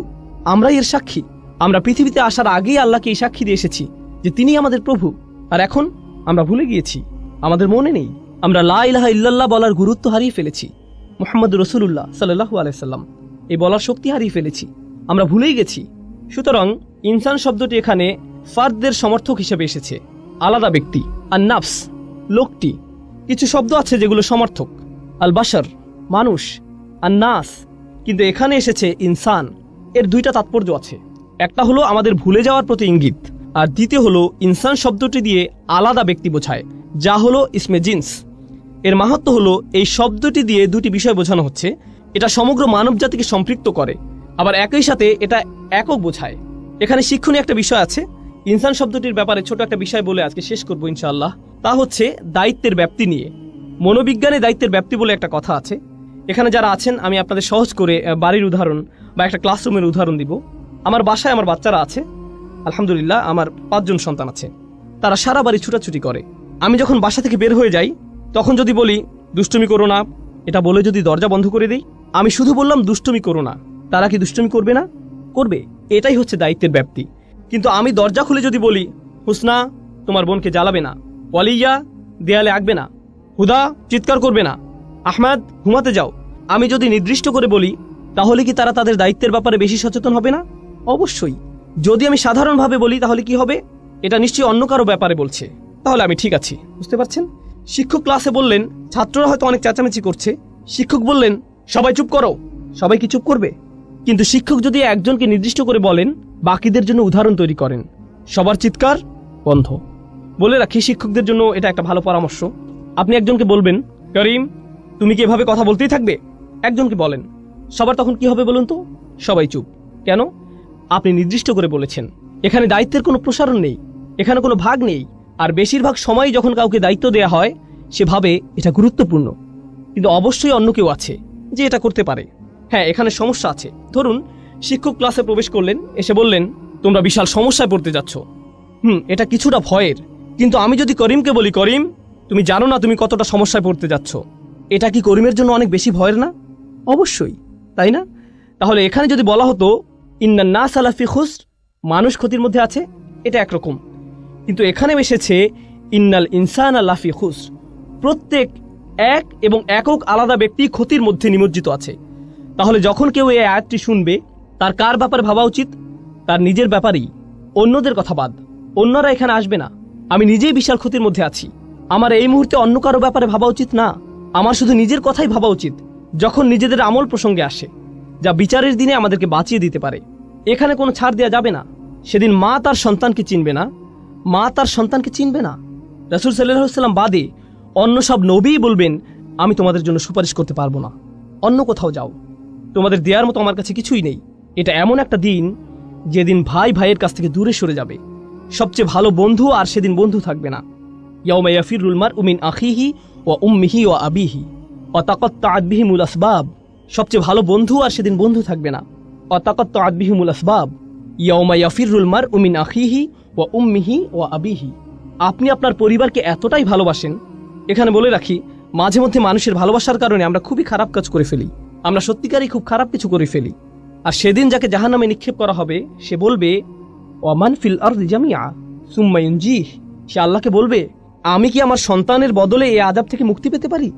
S1: আমরাই এর সাক্ষী। আমরা পৃথিবীতে আসার আগেই আল্লাহকে এই সাক্ষী দিয়ে এসেছি যে তিনি আমাদের প্রভু। আর এখন আমরা ভুলে গিয়েছি, আমাদের মনে নেই। আমরা লা ইলাহা ইল্লাল্লাহ বলার গুরুত্ব হারিয়ে ফেলেছি। মুহাম্মদ রাসূলুল্লাহ সাল্লাল্লাহু আলাইহি সাল্লাম এই বলার শক্তি হারিয়ে ফেলেছি, আমরা ভুলেই গেছি। সুতরাং ইনসান শব্দটি এখানে ফার্দদের সমর্থক হিসেবে এসেছে, আলাদা ব্যক্তি। আর নাফস লোকটি, কিছু শব্দ আছে যেগুলো সমর্থক, আল বাশার মানুষ, আর নাস, কিন্তু এখানে এসেছে ইনসান। এর দুইটা তাৎপর্য আছে, একটা হলো আমাদের ভুলে যাওয়ার প্রতি ইঙ্গিত, আর দ্বিতীয় হলো ইনসান শব্দটি দিয়ে আলাদা ব্যক্তি বোঝায়, যা হলো ইসমে জিন্স। এর মাহাত্ম্য হলো এই শব্দটি দিয়ে দুটি বিষয় বোঝানো হচ্ছে, এটা সমগ্র মানব জাতিকে সম্পৃক্ত করে, আবার একই সাথে এটা একক বোঝায়। এখানে শিক্ষণীয় একটা বিষয় আছে। ইনসান শব্দটির ব্যাপারে ছোট একটা বিষয় বলে আজকে শেষ করবো ইনশাআল্লাহ। তা হচ্ছে দায়িত্বের ব্যাপ্তি নিয়ে। মনোবিজ্ঞানে দায়িত্বের ব্যাপ্তি বলে একটা কথা আছে। এখানে যারা আছেন, আমি আপনাদের সহজ করে বাড়ির উদাহরণ বা একটা ক্লাসরুমের উদাহরণ দিব। আমার বাসায় আমার বাচ্চারা আছে, আলহামদুলিল্লাহ আমার 5 জন সন্তান আছে। তারা সারা বাড়ি ছুটাছুটি করে। আমি যখন বাসা থেকে বের হয়ে যাই, তখন যদি বলি দুষ্টুমি করো না, এটা বলে যদি দরজা বন্ধ করে দিই, আমি শুধু বললাম দুষ্টুমি করো না, তারা কি দুষ্টুমি করবে না? করবে। এটাই হচ্ছে দায়িত্বের ব্যাপ্তি। কিন্তু আমি দরজা খুলে যদি বলি, হুসনা তোমার বোনকে জ্বালাবে না, ওয়ালিয়া দেয়ালে আঁকবে না, হুদা চিৎকার করবে না, আহমেদ ঘুমাতে যাও, আমি যদি নির্দিষ্ট করে বলি, তাহলে কি তারা তাদের দায়িত্বের ব্যাপারে বেশি সচেতন হবে না? অবশ্যই। যদি আমি সাধারণভাবে বলি, তাহলে কি হবে? এটা নিশ্চয়ই অন্য কারো ব্যাপারে বলছে, তাহলে আমি ঠিক আছি। বুঝতে পারছেন? শিক্ষক ক্লাসে বললেন, ছাত্ররা হয়তো অনেক চেঁচামেচি করছে, শিক্ষক বললেন সবাই চুপ করো, সবাই কি চুপ করবে? কিন্তু শিক্ষক যদি একজনকে নির্দিষ্ট করে বলেন, বাকিদের জন্য উদাহরণ তৈরি করেন, সবার চিৎকার বন্ধ। বলে রাখি, শিক্ষকদের জন্য এটা একটা ভালো পরামর্শ। আপনি একজনকে বলবেন, করিম তুমি কি এভাবে কথা বলতেই থাকবে? একজনকে বলেন, সবার তখন কি হবে বলুন তো? সবাই চুপ। কেন? আপনি নির্দিষ্ট করে বলেছেন। এখানে দায়িত্বের কোনো প্রসারণ নেই, এখানে কোনো ভাগ নেই। আর বেশিরভাগ সময় যখন কাউকে দায়িত্ব দেয়া হয়, সে ভাবে এটা গুরুত্বপূর্ণ, কিন্তু অবশ্যই অন্য কেউ আছে যে এটা করতে পারে। হ্যাঁ, এখানে সমস্যা আছে। ধরুন শিক্ষক ক্লাসে প্রবেশ করলেন, এসে বললেন তোমরা বিশাল সমস্যায় পড়তে যাচ্ছ। এটা কিছুটা ভয়ের, কিন্তু আমি যদি করিমকে বলি, করিম তুমি জানো না তুমি কতটা সমস্যায় পড়তে যাচ্ছ, এটা কি করিমের জন্য অনেক বেশি ভয়ের না? অবশ্যই, তাই না? তাহলে এখানে যদি বলা হতো ইন্নান নাস আলা ফি খুসর, মানুষ ক্ষতির মধ্যে আছে, এটা একরকম। কিন্তু এখানে এসেছে ইন্নাল ইনসানা লাফি খুসর, প্রত্যেক এক এবং একক আলাদা ব্যক্তি ক্ষতির মধ্যে নিমজ্জিত আছে। তাহলে যখন কেউ এই আয়াতটি শুনবে, তার কার ব্যাপারে ভাবা উচিত? তার নিজের ব্যাপারেই, অন্যদের কথা বাদ। অন্যরা এখানে আসবে না, আমি নিজেই বিশাল ক্ষতির মধ্যে আছি। আমার এই মুহূর্তে অন্য কারো ব্যাপারে ভাবা উচিত না, আমার শুধু নিজের কথাই ভাবা উচিত। যখন নিজেদের আমল প্রসঙ্গে আসে, যা বিচারের দিনে আমাদেরকে বাঁচিয়ে দিতে পারে, এখানে কোনো ছাড় দেওয়া যাবে না। সেদিন মা তার সন্তানকে চিনবে না, মা তার সন্তানকে চিনবে না। রাসূল সাল্লাল্লাহু আলাইহি ওয়াসাল্লাম বাদে অন্য সব নবী বলবেন, আমি তোমাদের জন্য সুপারিশ করতে পারবো না, অন্য কোথাও যাও, তোমাদের দেওয়ার মতো আমার কাছে কিছুই নেই। এটা এমন একটা দিন যেদিন ভাই ভাইয়ের কাছ থেকে দূরে সরে যাবে। সবচেয়ে ভালো বন্ধু আর সেদিন বন্ধু থাকবে না। ইয়াউমা ইয়াফিরুল মারউ মিন আখিহি ওয়া উম্মিহি ওয়া আবিহি ওয়া তাকাত্তাআত বিহিমুল আসবাব। সবচেয়ে ভালো বন্ধু আর সেদিন বন্ধু থাকবে না। ওয়া তাকাত্তাআত বিহিমুল আসবাব। ইয়াউমা ইয়াফিরুল মারউ মিন আখিহি ওয়া উম্মিহি ওয়া আবিহি। আপনি আপনার পরিবারকে এতটাই ভালোবাসেন। এখানে বলে রাখি, মাঝে মধ্যে মানুষের ভালোবাসার কারণে আমরা খুবই খারাপ কাজ করে ফেলি, আমরা সত্যিকারই খুব খারাপ কিছু করে ফেলি। আর সেদিন যাকে জাহান্নামে নিক্ষেপ করা হবে, সে বলবে ওয়ামান ফিল আরদি জামিআ সুম্মা ইউনজিহ। সে আল্লাহকে বলবে, আমি কি আমার সন্তানের বদলে এই আযাব থেকে মুক্তি পেতে পারি?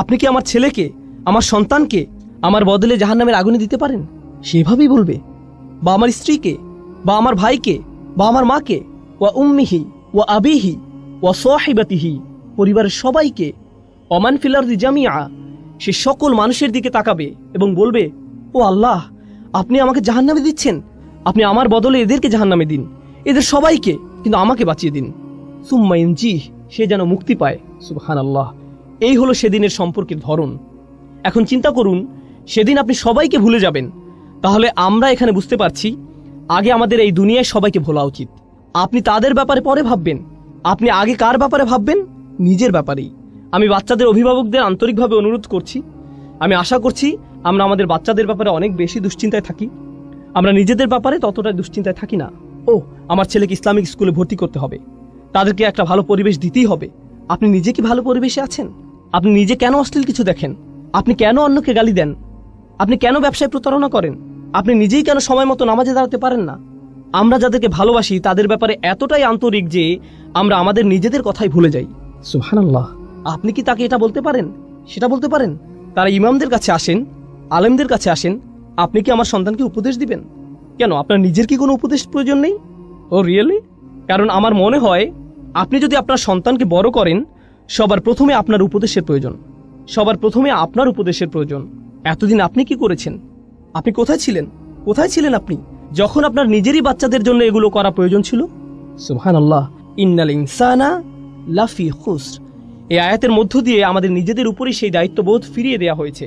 S1: আপনি কি আমার ছেলেকে, আমার সন্তানকে আমার বদলে জাহান্নামের আগুনে দিতে পারেন? সেভাবেই বলবে। বা আমার স্ত্রীকে, বা আমার ভাইকে, বা আমার মাকে, ওয়া উম্মিহি ওয়া আবিহি ওয়া সাহিবাতিহি, পরিবারের সবাইকে। ওয়ামান ফিল আরদি জামিআ, সে সকল মানুষের দিকে তাকাবে এবং বলবে, ও আল্লাহ, আপনি আমাকে জাহান্নামে দিচ্ছেন, আপনি আমার বদলে এদেরকে জাহান্নামে দিন, এদের সবাইকে, কিন্তু আমাকে বাঁচিয়ে দিন। সুম্মা ইউনজিহ, সে যেন মুক্তি পায়। সুবহানাল্লাহ। এই হলো সেদিনের সম্পর্কের ধরন। এখন চিন্তা করুন, সেদিন আপনি সবাইকে ভুলে যাবেন। তাহলে আমরা এখানে বুঝতে পারছি, আগে আমাদের এই দুনিয়ায় সবাইকে ভোলা উচিত। আপনি তাদের ব্যাপারে পরে ভাববেন, আপনি আগে কার ব্যাপারে ভাববেন? নিজের ব্যাপারেই। আমি বাচ্চাদের অভিভাবকদের আন্তরিকভাবে অনুরোধ করছি, আমি আশা করছি আমরা আমাদের বাচ্চাদের ব্যাপারে অনেক বেশি দুশ্চিন্তায় থাকি, আমরা নিজেদের ব্যাপারে ততটা দুশ্চিন্তায় থাকি না। ও, আমার ছেলেকে ইসলামিক স্কুলে ভর্তি করতে হবে, তাদেরকে একটা ভালো পরিবেশ দিতেই হবে। আপনি নিজে কি ভালো পরিবেশে আছেন? আপনি নিজে কেন অশ্লীল কিছু দেখেন? আপনি কেন অন্যকে গালি দেন? আপনি কেন ব্যবসায় প্রতারণা করেন? আপনি নিজেই কেন সময় মতো নামাজে দাঁড়াতে পারেন না? আমরা যাদেরকে ভালোবাসি তাদের ব্যাপারে এতটাই আন্তরিক যে আমরা আমাদের নিজেদের কথাই ভুলে যাই। সুবহানাল্লাহ। আপনি কি তাকে এটা বলতে পারেন? সেটা বলতে পারেন? তারা ইমামদের কাছে আসেন, আলেমদের কাছে আসেন, আপনি কি আমার সন্তানকে উপদেশ দিবেন? কেন, আপনার নিজের কি কোনো উপদেশ প্রয়োজন নেই? ও রিয়েলি? কারণ আমার মনে হয় আপনি যদি আপনার সন্তানকে বড় করেন, সবার প্রথমে আপনার উপদেশের প্রয়োজন। সবার প্রথমে আপনার উপদেশের প্রয়োজন। এতদিন আপনি কি করেছেন? আপনি কোথায় ছিলেন? কোথায় ছিলেন আপনি যখন আপনার নিজেরই বাচ্চাদের জন্য এগুলো করা প্রয়োজন ছিল? সুবহানাল্লাহ। ইন্নাল ইনসানা লাফি খুসর। এই আয়াতের মধ্য দিয়ে আমাদের নিজেদের উপরই সেই দায়িত্ববোধ ফিরিয়ে দেওয়া হয়েছে।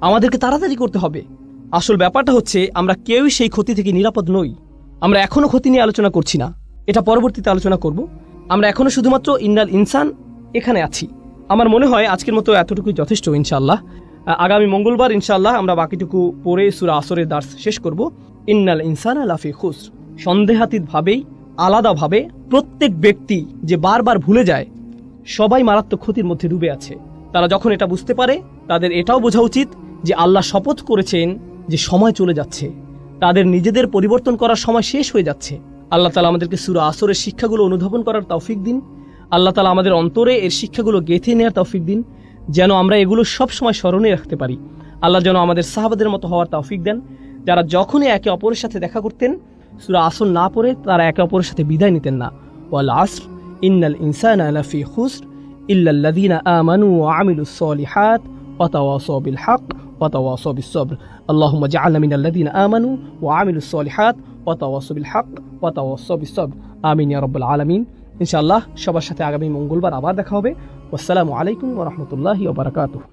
S1: আমাদেরকে তাড়াতাড়ি করতে হবে। আসল ব্যাপারটা হচ্ছে আমরা কেউই সেই ক্ষতি থেকে নিরাপদ নই। আমরা এখনো ক্ষতি নিয়ে আলোচনা করছি না, এটা পরবর্তীতে আলোচনা করব। আমরা এখনো শুধুমাত্র ইন্নাল ইনসান এখানে আছি। আমার মনে হয় আজকের মতো এতটুকুই যথেষ্ট ইনশাআল্লাহ। আগামী মঙ্গলবার ইনশাআল্লাহ আমরা বাকিটুকু পড়ে সূরা আসরের দার্স শেষ করব। ইন্নাল ইনসানা লাফি খুসর। সন্দেহাতীতভাবেই, আলাদাভাবে প্রত্যেক ব্যক্তি যে বারবার ভুলে যায়, সবাই মারাত্মক ক্ষতির মধ্যে ডুবে আছে। তারা যখন এটা বুঝতে পারে, তাদের এটাও বোঝা উচিত যে আল্লাহ শপথ করেছেন যে সময় চলে যাচ্ছে, তাদের নিজেদের পরিবর্তন করার সময় শেষ হয়ে যাচ্ছে। আল্লাহ তাআলা আমাদেরকে সূরা আসরের শিক্ষাগুলো অনুধাবন করার তৌফিক দিন। আল্লাহ তাআলা আমাদের অন্তরে এর শিক্ষাগুলো গেঁথে নেওয়ার তৌফিক দিন, যেন আমরা এগুলো সব সময় স্মরণে রাখতে পারি। আল্লাহ যেন আমাদের সাহাবাদের মতো হওয়ার তৌফিক দেন, যারা যখনই একে অপরের সাথে দেখা করতেন সূরা আসর না পড়ে তারা একে অপরের সাথে বিদায় নিতেন না। ওয়াল আসর ইন্নাল ইনসানা লাফি খুসর ইল্লাল্লাযীনা আমানু ওয়া আমিলুস সলিহাত ওয়া তাওয়াসাউ বিল হক ওয়া তাওয়াসাউ বিস সবর। আল্লাহুম্মা জাআলনা মিনাল্লাযীনা আমানু ওয়া আমিলুস সলিহাত ওয়া তাওয়াসাউ বিল হক ওয়া তাওয়াসাউ বিস সবর। আমিন ইয়া রাব্বাল আলামিন। ইনশাআল্লাহ সবার সাথে আগামী মঙ্গলবার আবার দেখা হবে। আসসালামু আলাইকুম ওয়া রাহমাতুল্লাহি ওয়া বারাকাতুহু।